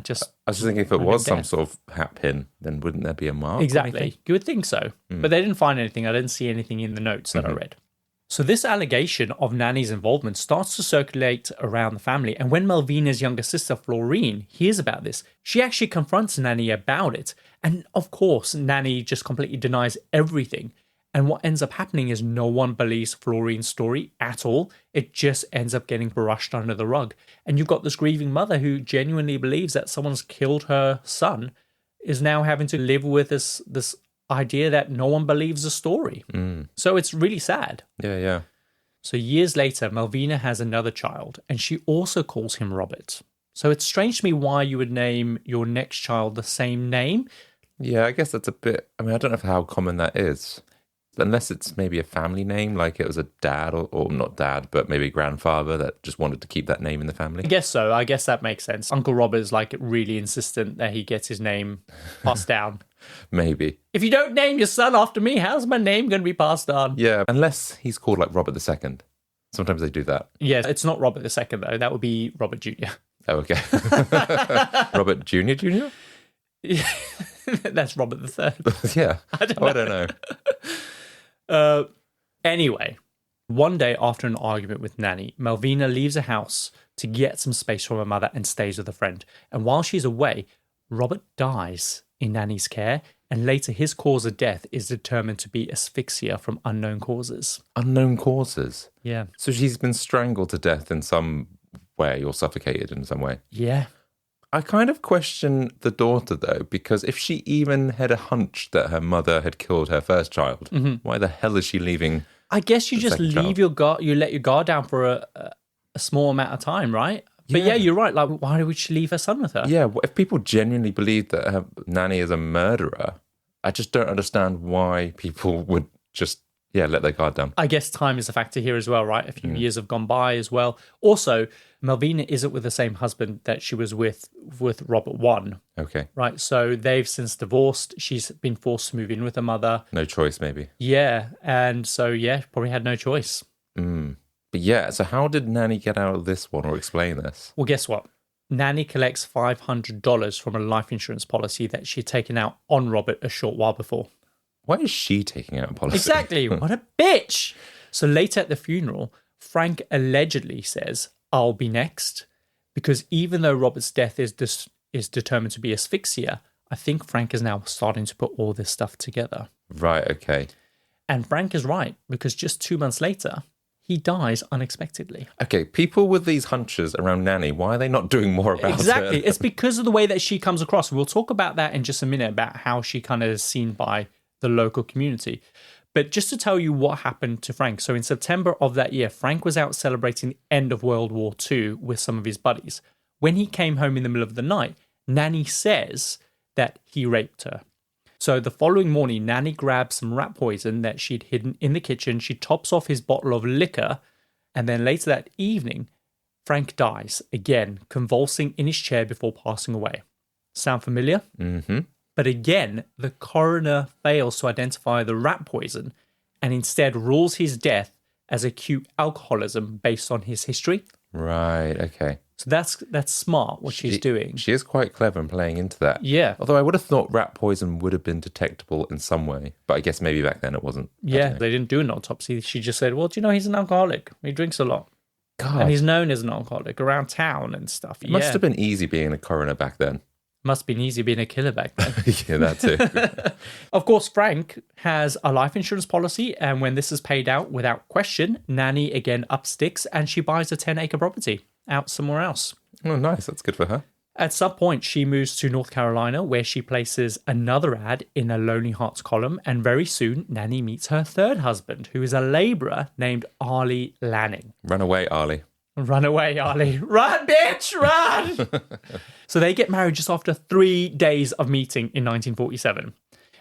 just... I was just thinking if it was some sort of hat pin, then wouldn't there be a mark? Exactly. You would think so. But they didn't find anything. I didn't see anything in the notes that I read. So this allegation of Nannie's involvement starts to circulate around the family. And when Melvina's younger sister, Florine, hears about this, she actually confronts Nannie about it. And of course, Nannie just completely denies everything. And what ends up happening is no one believes Florine's story at all. It just ends up getting brushed under the rug. And you've got this grieving mother who genuinely believes that someone's killed her son, is now having to live with this idea that no one believes the story. So it's really sad. Yeah. So years later, Malvina has another child, and she also calls him Robert. So it's strange to me why you would name your next child the same name. Yeah, I guess that's a bit... I mean, I don't know how common that is. Unless it's maybe a family name, like it was a dad, or not dad, but maybe grandfather that just wanted to keep that name in the family. I guess so. I guess that makes sense. Uncle Robert's like really insistent that he gets his name passed down. Maybe. If you don't name your son after me, how's my name going to be passed on? Yeah, unless he's called like Robert II. Sometimes they do that. Yeah, it's not Robert II though. That would be Robert Jr. Oh, okay. Robert Jr.? Yeah, that's Robert III. Yeah. I don't know. Anyway, one day after an argument with Nanny, Malvina leaves the house to get some space from her mother and stays with a friend. And while she's away, Robert dies in Nanny's care, and later his cause of death is determined to be asphyxia from unknown causes. Unknown causes? Yeah. So she's been strangled to death in some way or suffocated in some way? Yeah. I kind of question the daughter, though, because if she even had a hunch that her mother had killed her first child, why the hell is she leaving? I guess you just leave your guard, you let your guard down for a small amount of time, right? But yeah, you're right. Like, why would she leave her son with her? Yeah, if people genuinely believe that her nanny is a murderer, I just don't understand why people would just, let their guard down. I guess time is a factor here as well, right? A few years have gone by as well. Also, Malvina isn't with the same husband that she was with Robert I. Okay. Right, so they've since divorced. She's been forced to move in with her mother. No choice, maybe. Yeah, and so, probably had no choice. But yeah, so how did Nanny get out of this one or explain this? Well, guess what? Nanny collects $500 from a life insurance policy that she had taken out on Robert a short while before. Why is she taking out a policy? Exactly. What a bitch. So later at the funeral, Frank allegedly says, "I'll be next," because even though Robert's death is determined to be asphyxia, I think Frank is now starting to put all this stuff together. Right, okay. And Frank is right, because just 2 months later, he dies unexpectedly. Okay, people with these hunches around Nanny, why are they not doing more about it? Exactly. It's because of the way that she comes across. We'll talk about that in just a minute, about how she kind of is seen by the local community. But just to tell you what happened to Frank. So in September of that year, Frank was out celebrating the end of World War II with some of his buddies. When he came home in the middle of the night, Nanny says that he raped her. So the following morning, Nanny grabs some rat poison that she'd hidden in the kitchen. She tops off his bottle of liquor. And then later that evening, Frank dies, again, convulsing in his chair before passing away. Sound familiar? Mm-hmm. But again, the coroner fails to identify the rat poison and instead rules his death as acute alcoholism based on his history. Right, okay. So that's smart, what she's doing. She is quite clever in playing into that. Yeah. Although I would have thought rat poison would have been detectable in some way. But I guess maybe back then it wasn't. Yeah, they didn't do an autopsy. She just said, well, do you know he's an alcoholic? He drinks a lot. God. And he's known as an alcoholic around town and stuff. It must have been easy being a coroner back then. Must have been easy being a killer back then. Yeah, that too. Of course, Frank has a life insurance policy, and when this is paid out without question, Nanny again up sticks and she buys a 10-acre property out somewhere else. Oh, nice. That's good for her. At some point, she moves to North Carolina, where she places another ad in a Lonely Hearts column, and very soon, Nanny meets her third husband, who is a labourer named Arlie Lanning. Run away, Arlie. Run away, Arlie. Run, bitch, run! So they get married just after 3 days of meeting in 1947.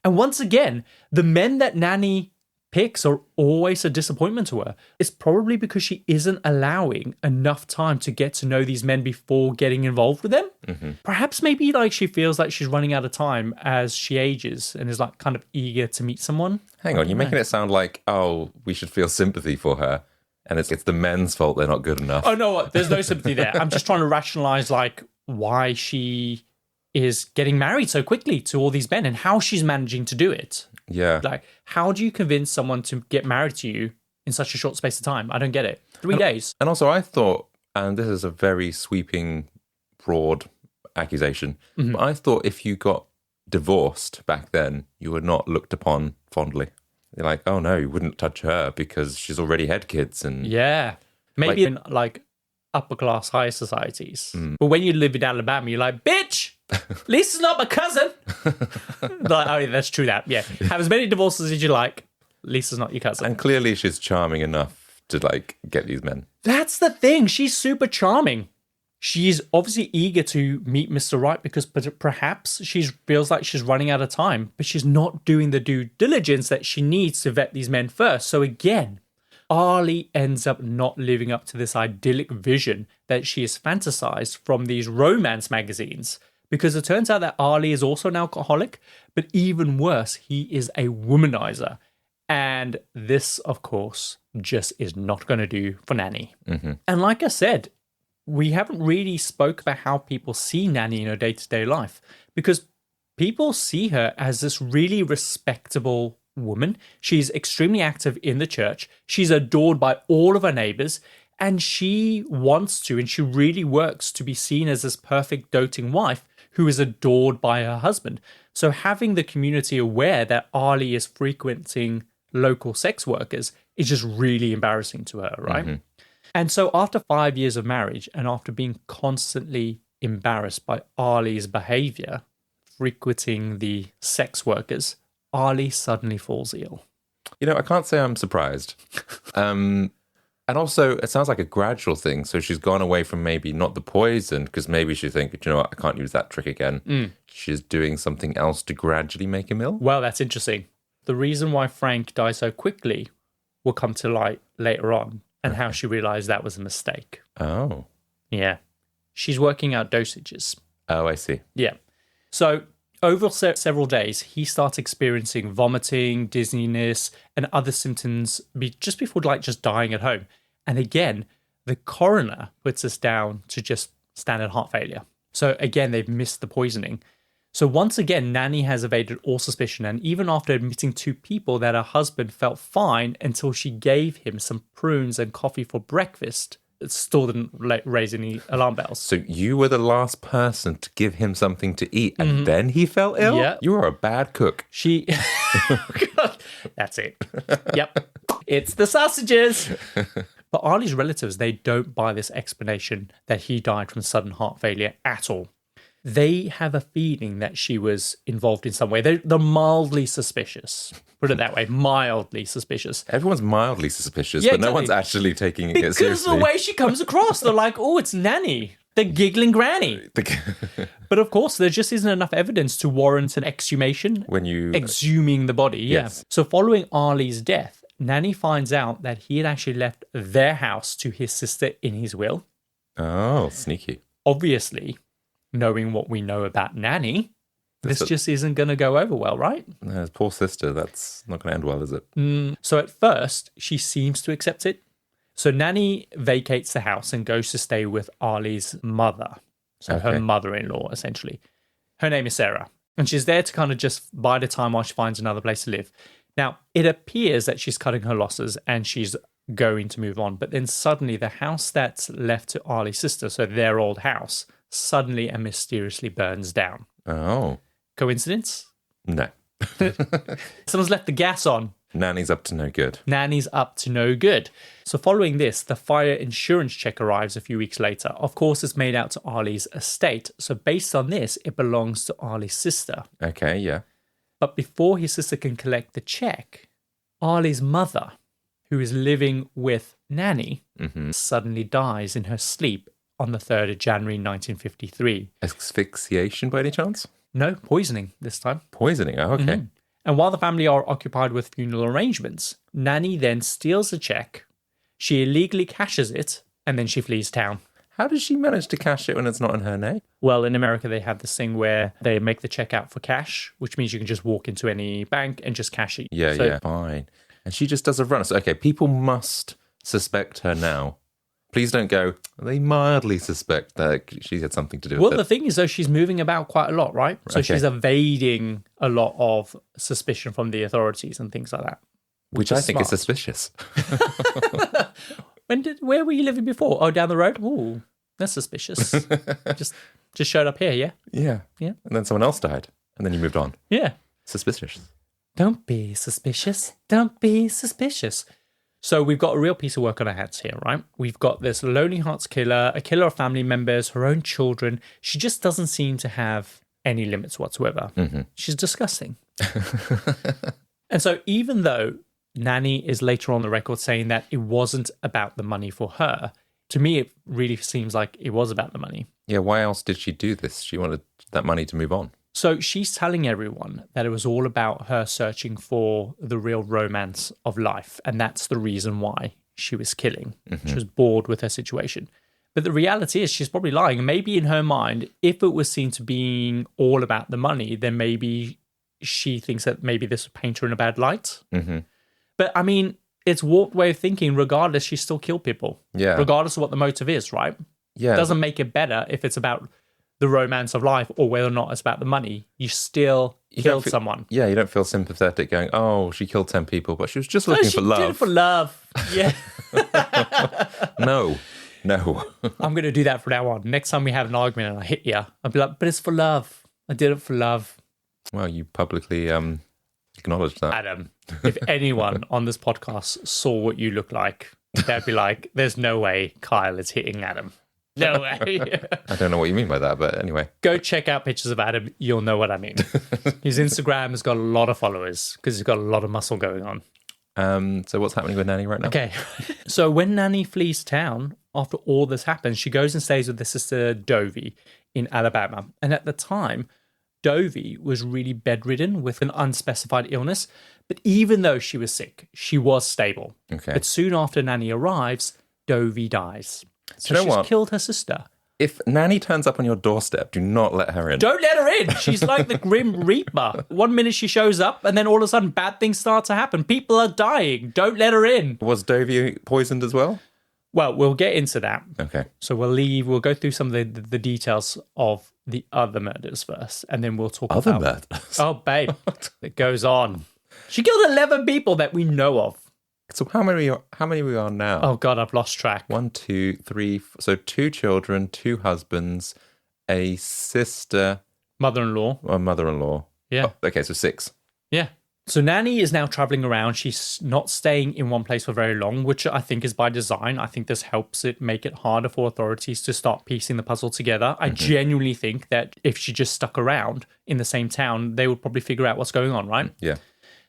And once again, the men that Nanny picks are always a disappointment to her. It's probably because she isn't allowing enough time to get to know these men before getting involved with them. Mm-hmm. Perhaps maybe like she feels like she's running out of time as she ages and is like kind of eager to meet someone. Hang on, you're making it sound like, oh, we should feel sympathy for her. And it's the men's fault they're not good enough. Oh, no, there's no sympathy there. I'm just trying to rationalize like why she is getting married so quickly to all these men and how she's managing to do it. Yeah. Like, how do you convince someone to get married to you in such a short space of time? I don't get it. 3 days. And also I thought, and this is a very sweeping, broad accusation, but I thought if you got divorced back then, you were not looked upon fondly. You're like, oh no, you wouldn't touch her because she's already had kids. And yeah. Maybe in like upper class, higher societies. But when you live in Alabama, you're like, bitch, Lisa's not my cousin. Like, oh, yeah, that's true that. Yeah. Have as many divorces as you like. Lisa's not your cousin. And clearly she's charming enough to like get these men. That's the thing. She's super charming. She's obviously eager to meet Mr. Right because perhaps she feels like she's running out of time, but she's not doing the due diligence that she needs to vet these men first. So again, Arlie ends up not living up to this idyllic vision that she has fantasized from these romance magazines, because it turns out that Arlie is also an alcoholic, but even worse, he is a womanizer. And this, of course, just is not going to do for Nanny. Mm-hmm. And like I said, we haven't really spoke about how people see Nanny in her day-to-day life, because people see her as this really respectable woman. She's extremely active in the church. She's adored by all of her neighbors, and she wants to, and she really works to be seen as this perfect doting wife who is adored by her husband. So having the community aware that Arlie is frequenting local sex workers is just really embarrassing to her, right? Mm-hmm. And so after 5 years of marriage, and after being constantly embarrassed by Arlie's behavior, frequenting the sex workers, Arlie suddenly falls ill. You know, I can't say I'm surprised. And also, it sounds like a gradual thing. So she's gone away from maybe not the poison, because maybe she thinks, you know what, I can't use that trick again. She's doing something else to gradually make him ill. Well, that's interesting. The reason why Frank died so quickly will come to light later on, and how she realized that was a mistake. Oh. Yeah. She's working out dosages. Oh, I see. Yeah. So over several days, he starts experiencing vomiting, dizziness, and other symptoms just before just dying at home. And again, the coroner puts us down to just standard heart failure. So again, they've missed the poisoning. So once again, Nanny has evaded all suspicion, and even after admitting to people that her husband felt fine until she gave him some prunes and coffee for breakfast, it still didn't raise any alarm bells. So you were the last person to give him something to eat, and then he fell ill? Yeah. You are a bad cook. That's it. Yep. It's the sausages. But Arlie's relatives, they don't buy this explanation that he died from sudden heart failure at all. They have a feeling that she was involved in some way. They're mildly suspicious. Put it that way, mildly suspicious. Everyone's mildly suspicious, Yeah, but no exactly. one's actually taking it Because seriously. the way she comes across, they're like, oh, it's Nanny, the giggling granny. But of course, there just isn't enough evidence to warrant an exhumation. When you... Exhuming the body, yeah. Yes. So following Arlie's death, Nanny finds out that he had actually left their house to his sister in his will. Oh, sneaky. Obviously, knowing what we know about Nanny, this just isn't going to go over well, right? Poor sister, that's not going to end well, is it? So at first, she seems to accept it. So Nanny vacates the house and goes to stay with Arlie's mother. So her mother-in-law, essentially. Her name is Sarah. And she's there to kind of just bide the time while she finds another place to live. Now, it appears that she's cutting her losses and she's going to move on. But then suddenly the house that's left to Arlie's sister, so their old house, suddenly and mysteriously burns down. Oh. Coincidence? No. Someone's left the gas on. Nanny's up to no good. Nanny's up to no good. So following this, the fire insurance check arrives a few weeks later. Of course, it's made out to Arlie's estate. So based on this, it belongs to Arlie's sister. Okay, yeah. But before his sister can collect the check, Arlie's mother, who is living with Nanny, suddenly dies in her sleep on the 3rd of January 1953. Asphyxiation by any chance? No, poisoning this time. Poisoning, oh, okay. And while the family are occupied with funeral arrangements, Nanny then steals the check, she illegally cashes it, and then she flees town. How does she manage to cash it when it's not in her name? Well, in America, they have this thing where they make the check out for cash, which means you can just walk into any bank and just cash it. Yeah, fine. And she just does a run. So, okay, people must suspect her now. Please don't go, they mildly suspect that she had something to do with it. Well, the thing is, though, she's moving about quite a lot, right? So she's evading a lot of suspicion from the authorities and things like that. Which I think is suspicious. Where were you living before? Oh, down the road? Ooh, that's suspicious. just showed up here, yeah? Yeah. Yeah. And then someone else died. And then you moved on. Yeah. Suspicious. Don't be suspicious. Don't be suspicious. So we've got a real piece of work on our hands here, right? We've got this Lonely Hearts killer, a killer of family members, her own children. She just doesn't seem to have any limits whatsoever. She's disgusting. And so even though Nannie is later on the record saying that it wasn't about the money for her. To me, it really seems like it was about the money. Yeah, why else did she do this? She wanted that money to move on. So she's telling everyone that it was all about her searching for the real romance of life. And that's the reason why she was killing. She was bored with her situation. But the reality is she's probably lying. And maybe in her mind, if it was seen to being all about the money, then maybe she thinks that maybe this would paint her in a bad light. But I mean, it's warped way of thinking. Regardless, she still killed people. Yeah. Regardless of what the motive is, right? Yeah. It doesn't make it better if it's about the romance of life or whether or not it's about the money. You still killed someone. Yeah, you don't feel sympathetic going, oh, she killed 10 people, but she was just looking for love. She did it for love. Yeah. No. I'm going to do that from now on. Next time we have an argument and I hit you, I'll be like, but it's for love. I did it for love. Well, you publicly acknowledged that. Adam, if anyone on this podcast saw what you look like, they'd be like, there's no way Kyle is hitting Adam. No way. I don't know what you mean by that, but anyway. Go check out pictures of Adam. You'll know what I mean. His Instagram has got a lot of followers because he's got a lot of muscle going on. So what's happening with Nannie right now? Okay. So when Nannie flees town, after all this happens, she goes and stays with her sister Dovey in Alabama. And at the time, Dovey was really bedridden with an unspecified illness. But even though she was sick, she was stable. Okay. But soon after Nannie arrives, Dovey dies. So you know she's what? killed her sister. If Nannie turns up on your doorstep, do not let her in. Don't let her in. She's like the Grim Reaper. One minute she shows up, and then all of a sudden bad things start to happen. People are dying. Don't let her in. Was Dovey poisoned as well? Well, we'll get into that. Okay. So we'll go through some of the details of the other murders first, and then we'll talk Other about... murders? Oh, babe. It goes on. She killed 11 people that we know of. So how many we are now? Oh, God, I've lost track. 1, 2, 3... So 2 children, 2 husbands, a sister... Mother-in-law. A mother-in-law. Yeah. Oh, okay, so 6. Yeah. So Nannie is now traveling around. She's not staying in one place for very long, which I think is by design. I think this helps it make it harder for authorities to start piecing the puzzle together. I genuinely think that if she just stuck around in the same town, they would probably figure out what's going on, right? Yeah.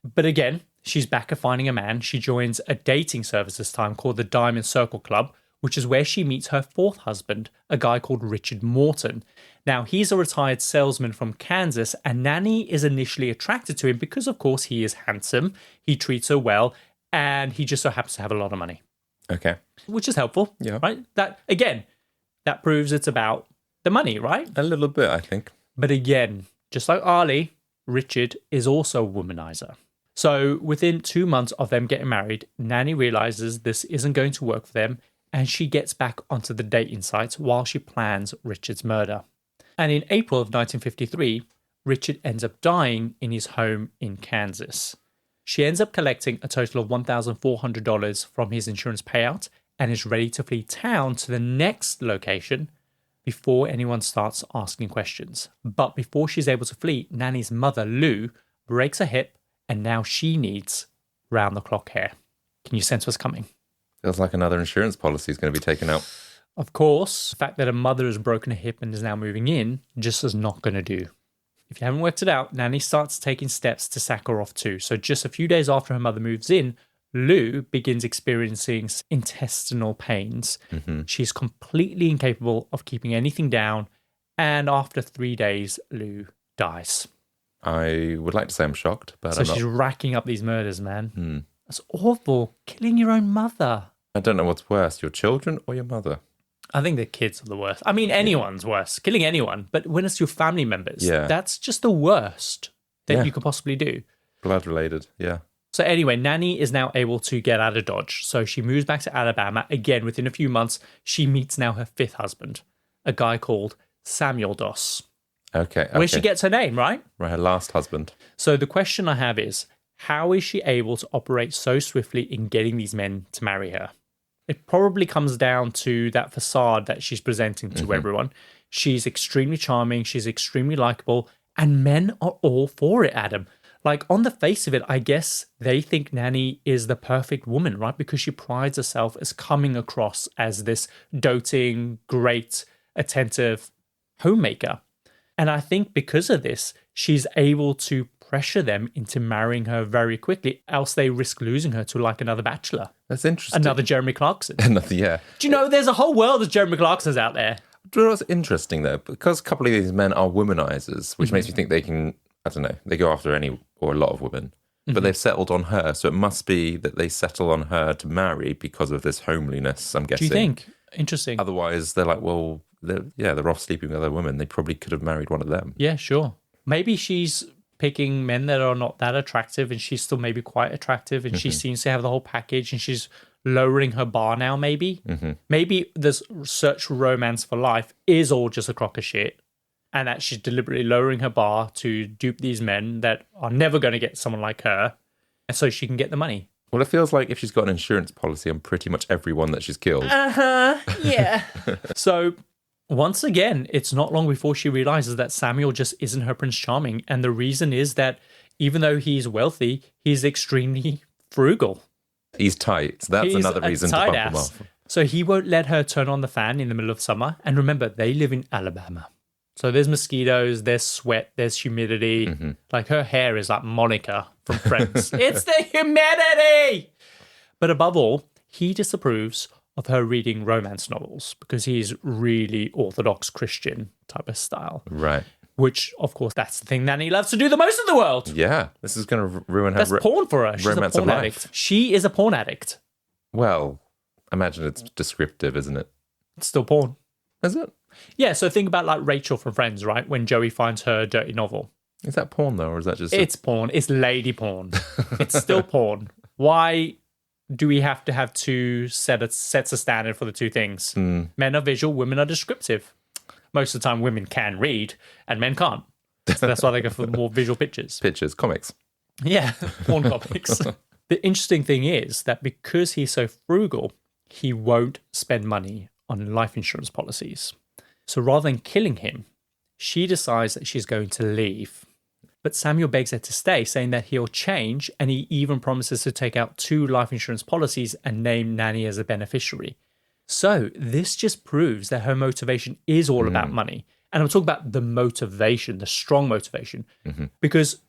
But again, she's back at finding a man. She joins a dating service this time called the Diamond Circle Club, which is where she meets her 4th husband, a guy called Richard Morton. Now, he's a retired salesman from Kansas, and Nannie is initially attracted to him because, of course, he is handsome, he treats her well, and he just so happens to have a lot of money. Okay. Which is helpful, Yeah. right? That proves it's about the money, right? A little bit, I think. But again, just like Arlie, Richard is also a womanizer. So within 2 months of them getting married, Nannie realizes this isn't going to work for them, and she gets back onto the dating sites while she plans Richard's murder. And in April of 1953, Richard ends up dying in his home in Kansas. She ends up collecting a total of $1,400 from his insurance payout and is ready to flee town to the next location before anyone starts asking questions. But before she's able to flee, Nannie's mother, Lou, breaks her hip, and now she needs round-the-clock care. Can you sense what's coming? Feels like another insurance policy is going to be taken out. Of course, the fact that her mother has broken a hip and is now moving in just is not going to do. If you haven't worked it out, Nannie starts taking steps to sack her off too. So just a few days after her mother moves in, Lou begins experiencing intestinal pains. She's completely incapable of keeping anything down. And after 3 days, Lou dies. I would like to say I'm shocked, but So I'm not. she's racking up these murders, man. That's awful. Killing your own mother. I don't know what's worse, your children or your mother. I think the kids are the worst. I mean, anyone's worse. Killing anyone. But when it's your family members, that's just the worst that you could possibly do. Blood related, yeah. So anyway, Nannie is now able to get out of Dodge. So she moves back to Alabama. Again, within a few months, she meets now her 5th husband, a guy called Samuel Doss. Okay. Where she gets her name, right? Right, her last husband. So the question I have is, how is she able to operate so swiftly in getting these men to marry her? It probably comes down to that facade that she's presenting to everyone. She's extremely charming. She's extremely likable. And men are all for it, Adam. Like, on the face of it, I guess they think Nannie is the perfect woman, right? Because she prides herself as coming across as this doting, great, attentive homemaker. And I think because of this, she's able to pressure them into marrying her very quickly, else they risk losing her to like another bachelor. That's interesting. Another Jeremy Clarkson. Yeah. Do you know there's a whole world of Jeremy Clarksons out there? Do you know what's interesting, though? Because a couple of these men are womanizers, which makes me think they can, I don't know, they go after any or a lot of women. But they've settled on her, so it must be that they settle on her to marry because of this homeliness, I'm guessing. Do you think? Interesting. Otherwise, they're like, well, they're off sleeping with other women. They probably could have married one of them. Yeah, sure. Maybe she's picking men that are not that attractive and she's still maybe quite attractive and she seems to have the whole package and she's lowering her bar now, maybe. Maybe this search for romance for life is all just a crock of shit and that she's deliberately lowering her bar to dupe these men that are never going to get someone like her and so she can get the money. Well, it feels like if she's got an insurance policy on pretty much everyone that she's killed. Yeah. So once again, it's not long before she realizes that Samuel just isn't her Prince Charming. And the reason is that even though he's wealthy, he's extremely frugal. He's tight. So that's another reason to bump him off. So he won't let her turn on the fan in the middle of summer. And remember, they live in Alabama. So there's mosquitoes, there's sweat, there's humidity. Like her hair is like Monica from Friends. It's the humidity! But above all, he disapproves of her reading romance novels because he's really orthodox Christian type of style. Right. Which, of course, that's the thing Nannie loves to do the most in the world. Yeah. This is going to ruin her That's porn for her. She's romance a porn of addict. life. She is a porn addict. Well, imagine it's descriptive, isn't it? It's still porn. Is it? Yeah, so think about like Rachel from Friends, right? When Joey finds her dirty novel. Is that porn, though, or is that just... It's porn. It's lady porn. It's still porn. Why do we have to have two sets of standard for the two things? Men are visual, women are descriptive. Most of the time, women can read, and men can't. So that's why they go for more visual pictures. Pictures, comics. Yeah, porn comics. The interesting thing is that because he's so frugal, he won't spend money on life insurance policies. So rather than killing him, she decides that she's going to leave. But Samuel begs her to stay, saying that he'll change, and he even promises to take out 2 life insurance policies and name Nannie as a beneficiary. So this just proves that her motivation is all about money. And I'm talking about the motivation, the strong motivation, because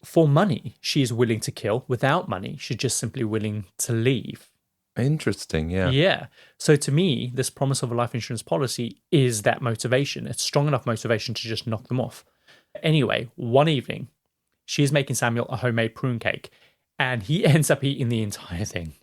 for money, she is willing to kill. Without money, she's just simply willing to leave. Interesting, yeah. Yeah. So to me, this promise of a life insurance policy is that motivation. It's strong enough motivation to just knock them off. Anyway, one evening, she's making Samuel a homemade prune cake, and he ends up eating the entire thing.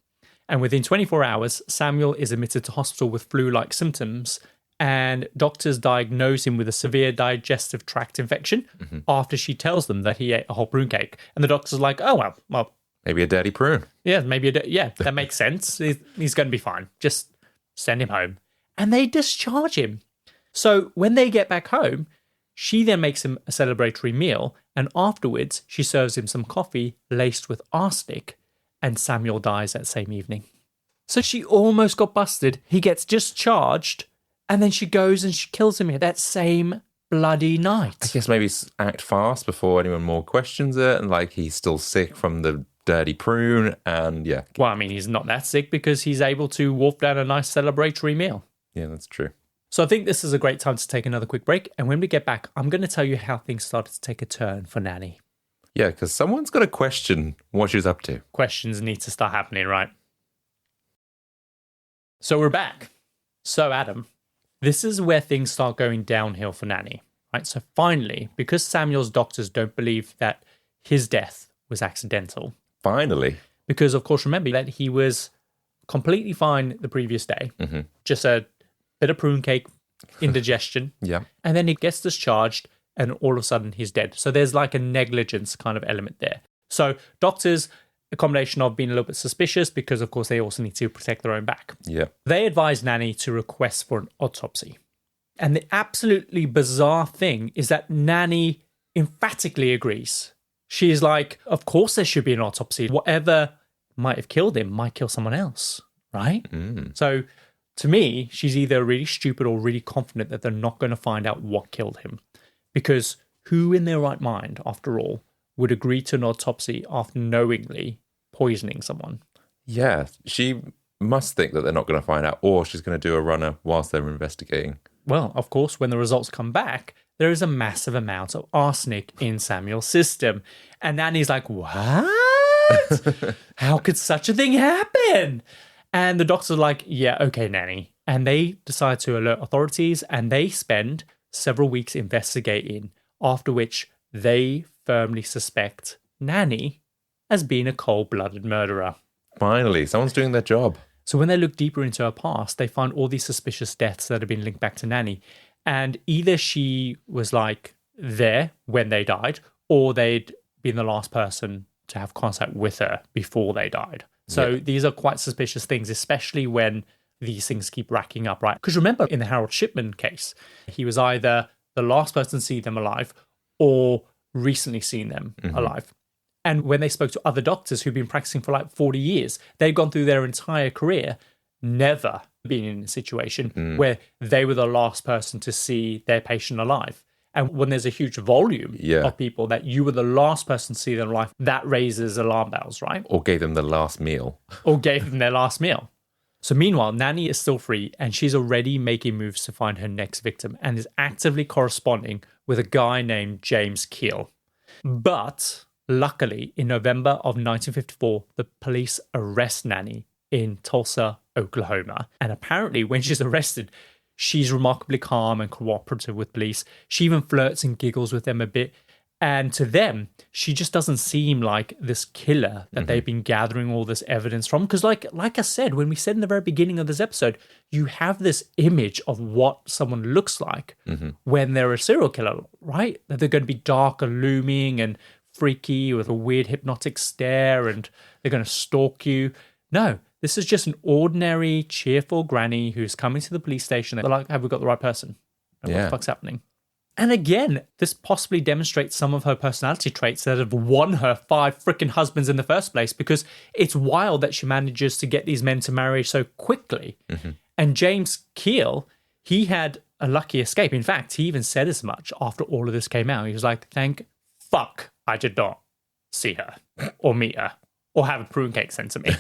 And within 24 hours, Samuel is admitted to hospital with flu-like symptoms, and doctors diagnose him with a severe digestive tract infection after she tells them that he ate a whole prune cake. And the doctor's like, oh, well. Maybe a dirty prune. Yeah, that makes sense. He's going to be fine. Just send him home. And they discharge him. So when they get back home, she then makes him a celebratory meal, and afterwards she serves him some coffee laced with arsenic, and Samuel dies that same evening. So she almost got busted. He gets discharged, and then she goes and she kills him that same bloody night. I guess maybe act fast before anyone more questions it, and like he's still sick from the dirty prune, and yeah. Well, I mean, he's not that sick because he's able to wolf down a nice celebratory meal. Yeah, that's true. So I think this is a great time to take another quick break. And when we get back, I'm going to tell you how things started to take a turn for Nannie. Yeah, because someone's got to question what she's up to. Questions need to start happening, right? So we're back. So Adam, this is where things start going downhill for Nannie, right? So finally, because Samuel's doctors don't believe that his death was accidental. Finally. Because, of course, remember that he was completely fine the previous day. Just a bit of prune cake, indigestion. Yeah. And then he gets discharged and all of a sudden he's dead. So there's like a negligence kind of element there. So doctors, a combination of being a little bit suspicious because, of course, they also need to protect their own back. Yeah. They advise Nannie to request for an autopsy. And the absolutely bizarre thing is that Nannie emphatically agrees. She's like, of course there should be an autopsy. Whatever might have killed him might kill someone else, right? So to me, she's either really stupid or really confident that they're not going to find out what killed him. Because who in their right mind, after all, would agree to an autopsy after knowingly poisoning someone? Yeah, she must think that they're not going to find out, or she's going to do a runner whilst they're investigating. Well, of course, when the results come back, there is a massive amount of arsenic in Samuel's system. And Nannie's like, what? How could such a thing happen? And the doctor's like, yeah, okay, Nannie. And they decide to alert authorities, and they spend several weeks investigating, after which they firmly suspect Nannie as being a cold-blooded murderer. Finally, someone's doing their job. So when they look deeper into her past, they find all these suspicious deaths that have been linked back to Nannie. And either she was like there when they died, or they'd been the last person to have contact with her before they died. So these are quite suspicious things, especially when these things keep racking up, right? Because remember, in the Harold Shipman case, he was either the last person to see them alive or recently seen them alive. And when they spoke to other doctors who've been practicing for like 40 years, they've gone through their entire career, never been in a situation where they were the last person to see their patient alive. And when there's a huge volume of people that you were the last person to see them alive, that raises alarm bells, right? Or gave them the last meal. Or gave them their last meal. So meanwhile, Nannie is still free, and she's already making moves to find her next victim and is actively corresponding with a guy named James Keel. But luckily, in November of 1954, the police arrest Nannie in Tulsa, Oklahoma. And apparently, when she's arrested, she's remarkably calm and cooperative with police. She even flirts and giggles with them a bit. And to them, she just doesn't seem like this killer that they've been gathering all this evidence from. Because like I said, when we said in the very beginning of this episode, you have this image of what someone looks like when they're a serial killer, right? That they're going to be dark and looming and freaky with a weird hypnotic stare, and they're going to stalk you. No, this is just an ordinary, cheerful granny who's coming to the police station. They're like, have we got the right person? And what the fuck's happening? And again, this possibly demonstrates some of her personality traits that have won her 5 freaking husbands in the first place, because it's wild that she manages to get these men to marry so quickly. And James Keel, he had a lucky escape. In fact, he even said as much after all of this came out. He was like, thank fuck I did not see her or meet her or have a prune cake sent to me.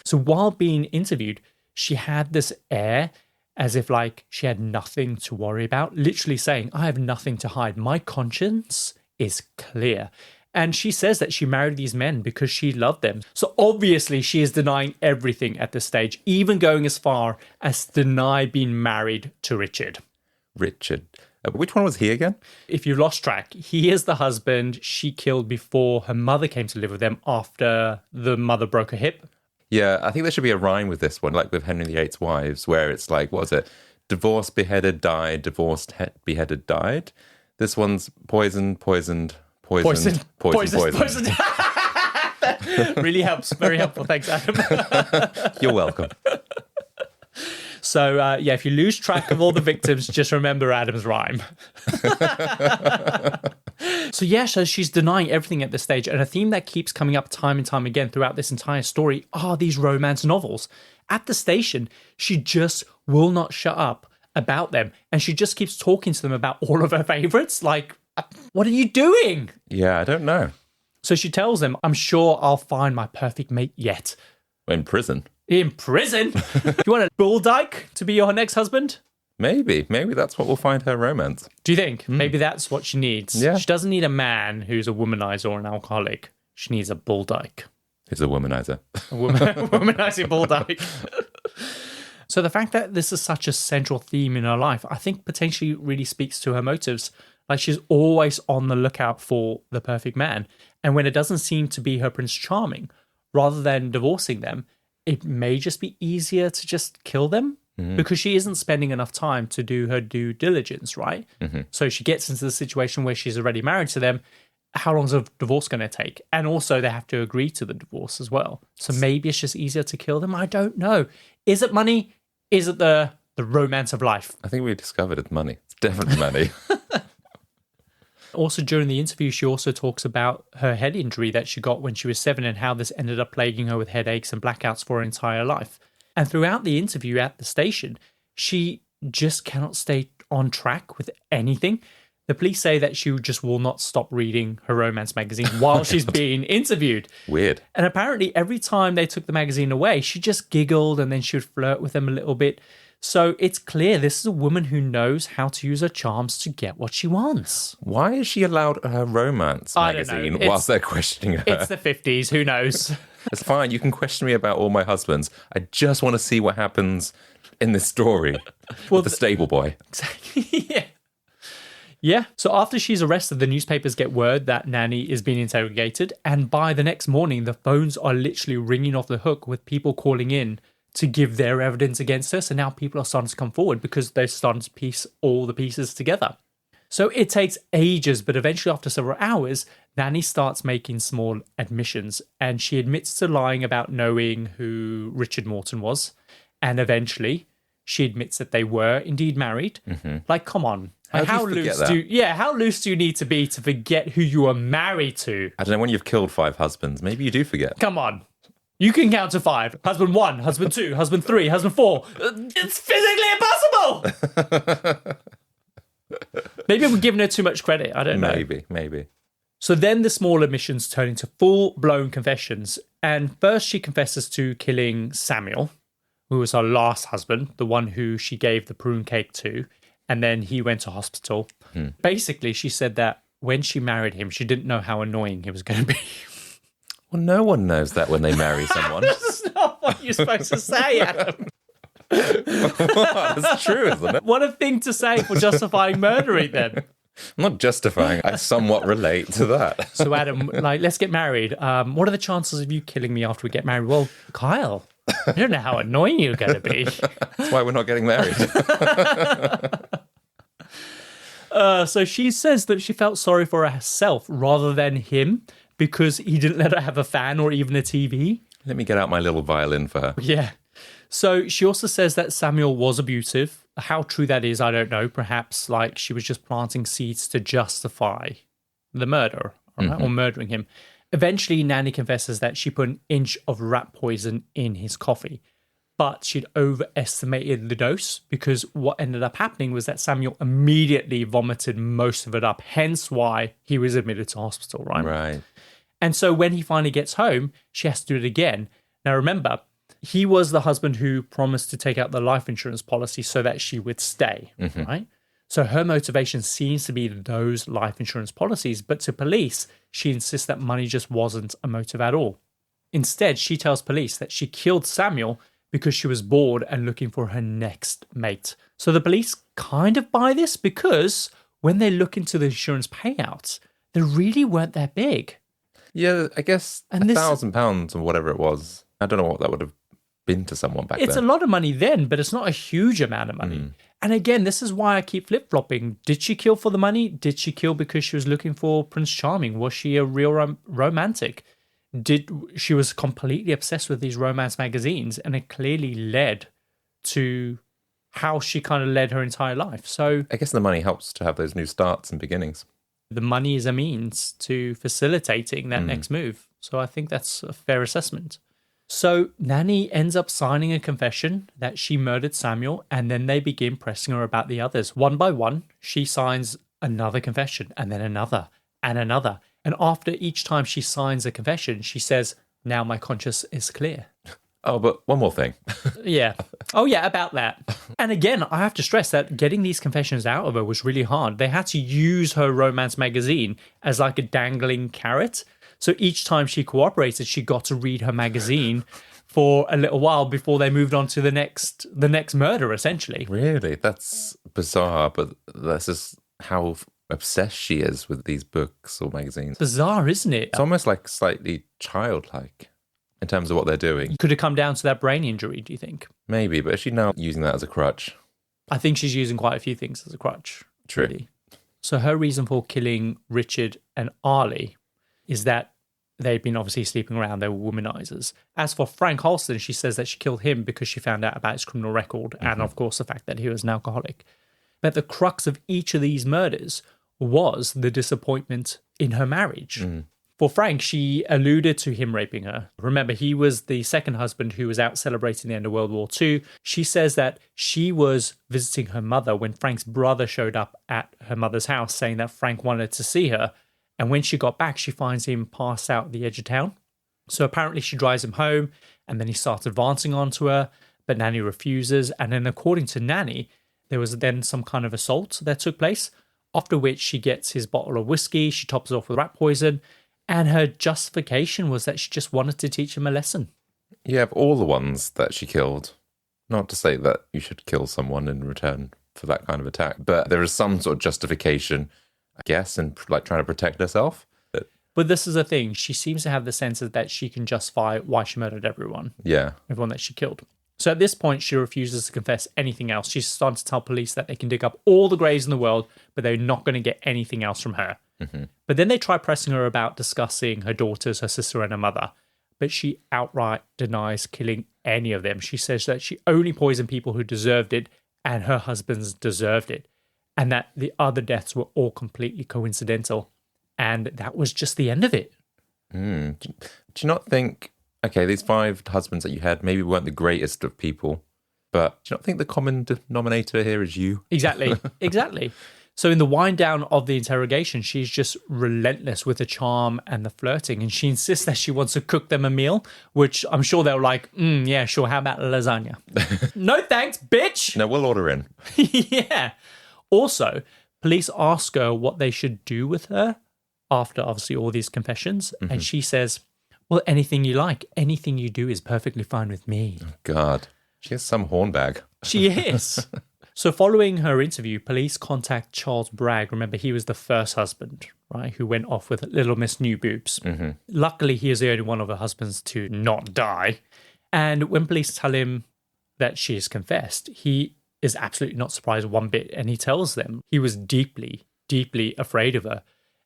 So while being interviewed, she had this air as if like she had nothing to worry about, literally saying, I have nothing to hide. My conscience is clear. And she says that she married these men because she loved them. So obviously she is denying everything at this stage, even going as far as to deny being married to Richard. Which one was he again? If you lost track, he is the husband she killed before her mother came to live with them after the mother broke her hip. Yeah, I think there should be a rhyme with this one, like with Henry VIII's wives, where it's like, what was it? Divorced, beheaded, died. Divorced, beheaded, died. This one's poisoned. Really helps. Very helpful. Thanks, Adam. You're welcome. So, if you lose track of all the victims, just remember Adam's rhyme. So she's denying everything at this stage. And a theme that keeps coming up time and time again throughout this entire story are these romance novels. At the station, she just will not shut up about them. And she just keeps talking to them about all of her favorites. Like, what are you doing? Yeah, I don't know. So she tells them, I'm sure I'll find my perfect mate yet. In prison? In prison? You want a bull dyke to be your next husband? Maybe that's what will find her romance. Do you think? Maybe that's what she needs. Yeah. She doesn't need a man who's a womanizer or an alcoholic. She needs a bull dyke. Who's a womanizer. Womanizing bull dyke. So the fact that this is such a central theme in her life, I think potentially really speaks to her motives. Like, she's always on the lookout for the perfect man. And when it doesn't seem to be her Prince Charming, rather than divorcing them, it may just be easier to just kill them. Because she isn't spending enough time to do her due diligence, right? So she gets into the situation where she's already married to them. How long is a divorce going to take? And also they have to agree to the divorce as well. So maybe it's just easier to kill them. I don't know. Is it money? Is it the romance of life? I think we discovered it's money. It's definitely money. Also, during the interview, she also talks about her head injury that she got when she was 7 and how this ended up plaguing her with headaches and blackouts for her entire life. And throughout the interview at the station, she just cannot stay on track with anything. The police say that she just will not stop reading her romance magazine while she's being interviewed. Weird. And apparently every time they took the magazine away, she just giggled and then she would flirt with them a little bit. So it's clear this is a woman who knows how to use her charms to get what she wants. Why is she allowed her romance magazine whilst they're questioning her? It's the 50s, who knows? It's fine, you can question me about all my husbands. I just want to see what happens in this story with the stable boy. Yeah. Yeah. So after she's arrested, the newspapers get word that Nannie is being interrogated. And by the next morning, the phones are literally ringing off the hook with people calling in to give their evidence against her. So now people are starting to come forward because they're starting to piece all the pieces together. So it takes ages, but eventually after several hours, Nannie starts making small admissions and she admits to lying about knowing who Richard Morton was. And eventually she admits that they were indeed married. Mm-hmm. Like, come on. How loose do you need to be to forget who you were married to? I don't know, when you've killed 5 husbands, maybe you do forget. Come on. You can count to 5. Husband 1, husband 2, husband 3, husband 4. It's physically impossible! Maybe I'm giving her too much credit. I don't know. Maybe. So then the small admissions turn into full-blown confessions. And first she confesses to killing Samuel, who was her last husband, the one who she gave the prune cake to. And then he went to hospital. Basically, she said that when she married him, she didn't know how annoying he was going to be. Well, no one knows that when they marry someone. That's not what you're supposed to say, Adam. That's true, isn't it? What a thing to say for justifying murdering them. I'm not justifying. I somewhat relate to that. So, Adam, let's get married. What are the chances of you killing me after we get married? Well, Kyle, I don't know how annoying you're going to be. That's why we're not getting married. So she says that she felt sorry for herself rather than him because he didn't let her have a fan or even a TV. Let me get out my little violin for her. Yeah. So she also says that Samuel was abusive. How true that is, I don't know. Perhaps she was just planting seeds to justify the murder or murdering him. Eventually, Nannie confesses that she put an inch of rat poison in his coffee, but she'd overestimated the dose because what ended up happening was that Samuel immediately vomited most of it up, hence why he was admitted to hospital, right? Right. And so when he finally gets home, she has to do it again. Now, remember, he was the husband who promised to take out the life insurance policy so that she would stay, right? So her motivation seems to be those life insurance policies, but to police, she insists that money just wasn't a motive at all. Instead, she tells police that she killed Samuel because she was bored and looking for her next mate. So the police kind of buy this because when they look into the insurance payouts, they really weren't that big. Yeah, I guess £1,000 or whatever it was. I don't know what that would have been to someone back then. It's a lot of money then, but it's not a huge amount of money. And again, this is why I keep flip-flopping. Did she kill for the money? Did she kill because she was looking for Prince Charming? Was she a real romantic? She was completely obsessed with these romance magazines, and it clearly led to how she kind of led her entire life. So I guess the money helps to have those new starts and beginnings. The money is a means to facilitating that next move. So I think that's a fair assessment. So Nannie ends up signing a confession that she murdered Samuel, and then they begin pressing her about the others. One by one, she signs another confession, and then another, and another. And after each time she signs a confession, she says, now my conscience is clear. Oh, but one more thing. Yeah. Oh, yeah, about that. And again, I have to stress that getting these confessions out of her was really hard. They had to use her romance magazine as like a dangling carrot. So each time she cooperated, she got to read her magazine for a little while before they moved on to the next murder, essentially. Really? That's bizarre, but that's just how obsessed she is with these books or magazines. Bizarre, isn't it? It's almost like slightly childlike in terms of what they're doing. Could it come down to that brain injury, do you think? Maybe, but is she now using that as a crutch? I think she's using quite a few things as a crutch. True. Really. So her reason for killing Richard and Arlie is that they'd been obviously sleeping around. They were womanizers. As for Frank Halston, she says that she killed him because she found out about his criminal record and, of course, the fact that he was an alcoholic. But the crux of each of these murders was the disappointment in her marriage. For Frank, she alluded to him raping her. Remember, he was the second husband who was out celebrating the end of World War II. She says that she was visiting her mother when Frank's brother showed up at her mother's house saying that Frank wanted to see her. And when she got back, she finds him passed out at the edge of town. So apparently she drives him home and then he starts advancing onto her. but Nannie refuses. And then according to Nannie, there was then some kind of assault that took place, after which she gets his bottle of whiskey, she tops it off with rat poison, and her justification was that she just wanted to teach him a lesson. Yeah, of all the ones that she killed, not to say that you should kill someone in return for that kind of attack, but there is some sort of justification, I guess, in like trying to protect herself. But this is the thing. She seems to have the sense that she can justify why she murdered everyone. Yeah. Everyone that she killed. So at this point, she refuses to confess anything else. She's starting to tell police that they can dig up all the graves in the world, but they're not going to get anything else from her. Mm-hmm. But then they try pressing her about discussing her daughters, her sister, and her mother. But she outright denies killing any of them. She says that she only poisoned people who deserved it, and her husbands deserved it. And that the other deaths were all completely coincidental. And that was just the end of it. Do you not think, okay, these 5 husbands that you had maybe weren't the greatest of people, but do you not think the common denominator here is you? Exactly. So in the wind down of the interrogation, she's just relentless with the charm and the flirting. And she insists that she wants to cook them a meal, which I'm sure they're like, yeah, sure. How about lasagna? No thanks, bitch. No, we'll order in. Yeah. Also, police ask her what they should do with her after obviously all these confessions. Mm-hmm. And she says, well, anything you like. Anything you do is perfectly fine with me. Oh, God. She has some hornbag. She is. So following her interview, police contact Charles Bragg. Remember, he was the first husband, right, who went off with Little Miss New Boobs. Mm-hmm. Luckily, he is the only one of her husbands to not die. And when police tell him that she has confessed, he is absolutely not surprised one bit. And he tells them he was deeply, deeply afraid of her.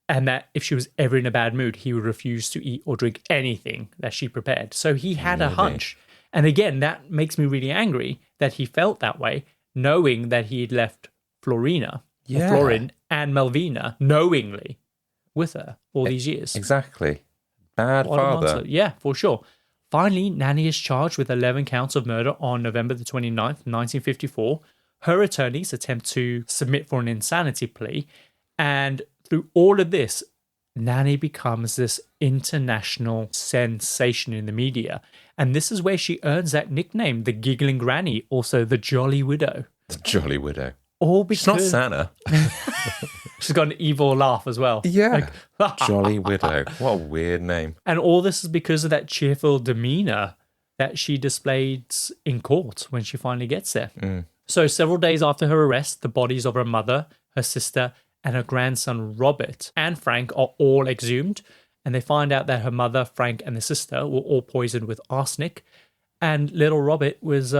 And that if she was ever in a bad mood, he would refuse to eat or drink anything that she prepared. So he had a hunch. And again, that makes me really angry that he felt that way, knowing that he had left Florin and Melvina knowingly with her all these years. Exactly. Bad father. Yeah, for sure. Finally, Nannie is charged with 11 counts of murder on November the 29th, 1954. Her attorneys attempt to submit for an insanity plea. And through all of this, Nannie becomes this international sensation in the media. And this is where she earns that nickname, the Giggling Granny, also the Jolly Widow. The Jolly Widow. All because... She's not Santa. She's got an evil laugh as well. Yeah. Jolly Widow. What a weird name. And all this is because of that cheerful demeanor that she displays in court when she finally gets there. Mm. So several days after her arrest, the bodies of her mother, her sister, and her grandson Robert and Frank are all exhumed, and they find out that her mother, Frank, and the sister were all poisoned with arsenic, and little Robert was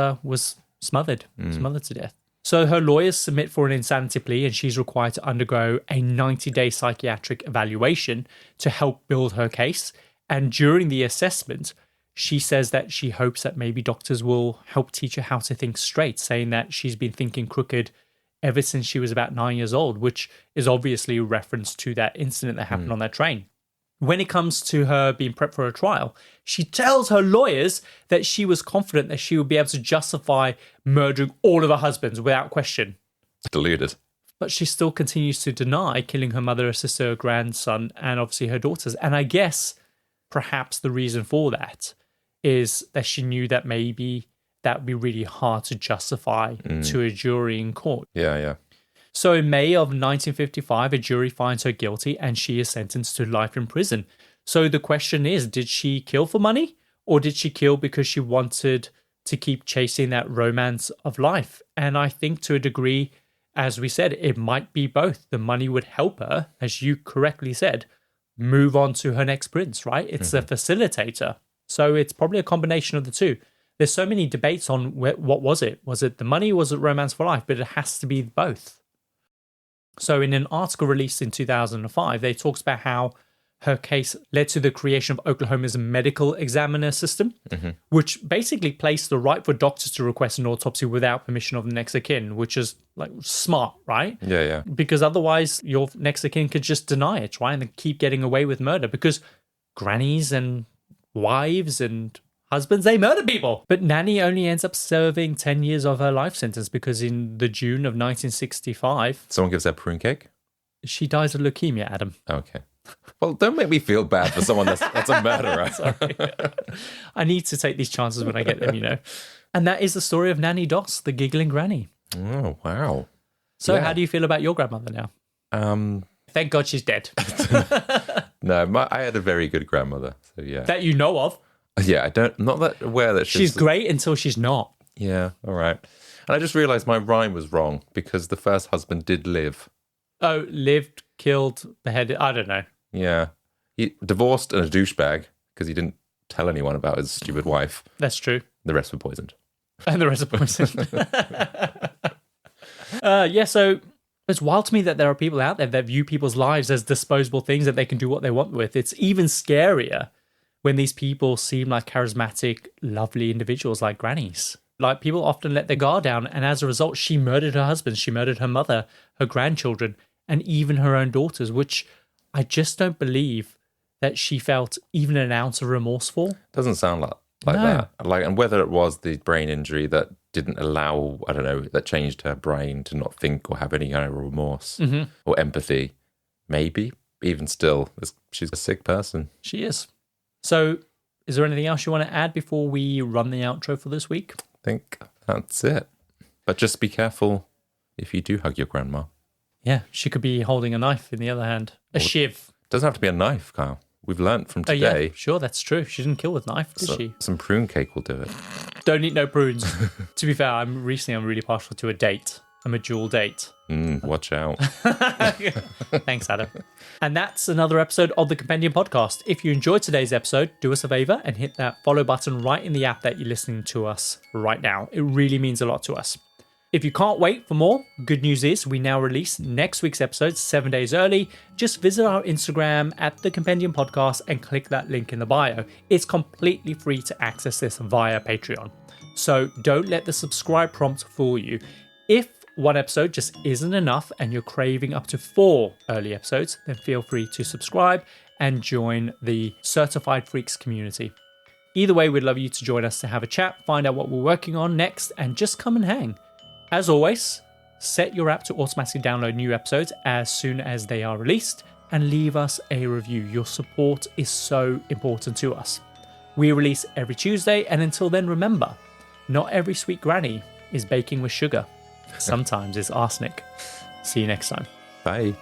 smothered to death. So her lawyers submit for an insanity plea, and she's required to undergo a 90-day psychiatric evaluation to help build her case. And during the assessment, she says that she hopes that maybe doctors will help teach her how to think straight, saying that she's been thinking crooked ever since she was about 9 years old, which is obviously a reference to that incident that happened on that train. When it comes to her being prepped for a trial, she tells her lawyers that she was confident that she would be able to justify murdering all of her husbands without question. Deluded. But she still continues to deny killing her mother, her sister, her grandson, and obviously her daughters. And I guess perhaps the reason for that is that she knew that maybe that would be really hard to justify to a jury in court. Yeah. So in May of 1955, a jury finds her guilty and she is sentenced to life in prison. So the question is, did she kill for money, or did she kill because she wanted to keep chasing that romance of life? And I think to a degree, as we said, it might be both. The money would help her, as you correctly said, move on to her next prince, right? It's a facilitator. So it's probably a combination of the two. There's so many debates on what was it? Was it the money? Was it romance for life? But it has to be both. So in an article released in 2005, they talks about how her case led to the creation of Oklahoma's medical examiner system, which basically placed the right for doctors to request an autopsy without permission of the next of kin, which is like smart, right? Yeah. Because otherwise your next of kin could just deny it, right? And then keep getting away with murder, because grannies and wives and husbands, they murder people. But Nannie only ends up serving 10 years of her life sentence because in the June of 1965... Someone gives her prune cake? She dies of leukemia, Adam. Okay. Well, don't make me feel bad for someone that's a murderer. Sorry. I need to take these chances when I get them, you know. And that is the story of Nannie Doss, the Giggling Granny. Oh, wow. So how do you feel about your grandmother now? Thank God she's dead. No, I had a very good grandmother. So yeah. That you know of. Yeah, I'm not that aware that She's great until she's not. Yeah, all right. And I just realised my rhyme was wrong because the first husband did live. Oh, lived, killed, beheaded. I don't know. Yeah. He divorced and a douchebag because he didn't tell anyone about his stupid wife. That's true. The rest were poisoned. And the rest are poisoned. So it's wild to me that there are people out there that view people's lives as disposable things that they can do what they want with. It's even scarier when these people seem like charismatic, lovely individuals like grannies. Like, people often let their guard down, and as a result, she murdered her husband, she murdered her mother, her grandchildren, and even her own daughters, which I just don't believe that she felt even an ounce of remorse for. Doesn't sound like that. And whether it was the brain injury that didn't allow, I don't know, that changed her brain to not think or have any kind of remorse or empathy, maybe. Even still, she's a sick person. She is. So, is there anything else you want to add before we run the outro for this week? I think that's it. But just be careful if you do hug your grandma. Yeah, she could be holding a knife in the other hand. A shiv. Doesn't have to be a knife, Kyle. We've learnt from today. Oh, yeah, sure, that's true. She didn't kill with a knife, did she? Some prune cake will do it. Don't eat no prunes. To be fair, I'm really partial to a date. I'm a dual date. Watch out. Thanks, Adam. And that's another episode of the Compendium podcast. If you enjoyed today's episode, do us a favor and hit that follow button right in the app that you're listening to us right now. It really means a lot to us. If you can't wait for more, good news is we now release next week's episode 7 days early. Just visit our Instagram at the Compendium podcast and click that link in the bio. It's completely free to access this via Patreon. So don't let the subscribe prompt fool you. If one episode just isn't enough and you're craving up to 4 early episodes, then feel free to subscribe and join the Certified Freaks community. Either way, we'd love you to join us to have a chat, find out what we're working on next, and just come and hang. As always, set your app to automatically download new episodes as soon as they are released, and leave us a review. Your support is so important to us. We release every Tuesday, and until then, remember, not every sweet granny is baking with sugar. Sometimes it's arsenic. See you next time. Bye.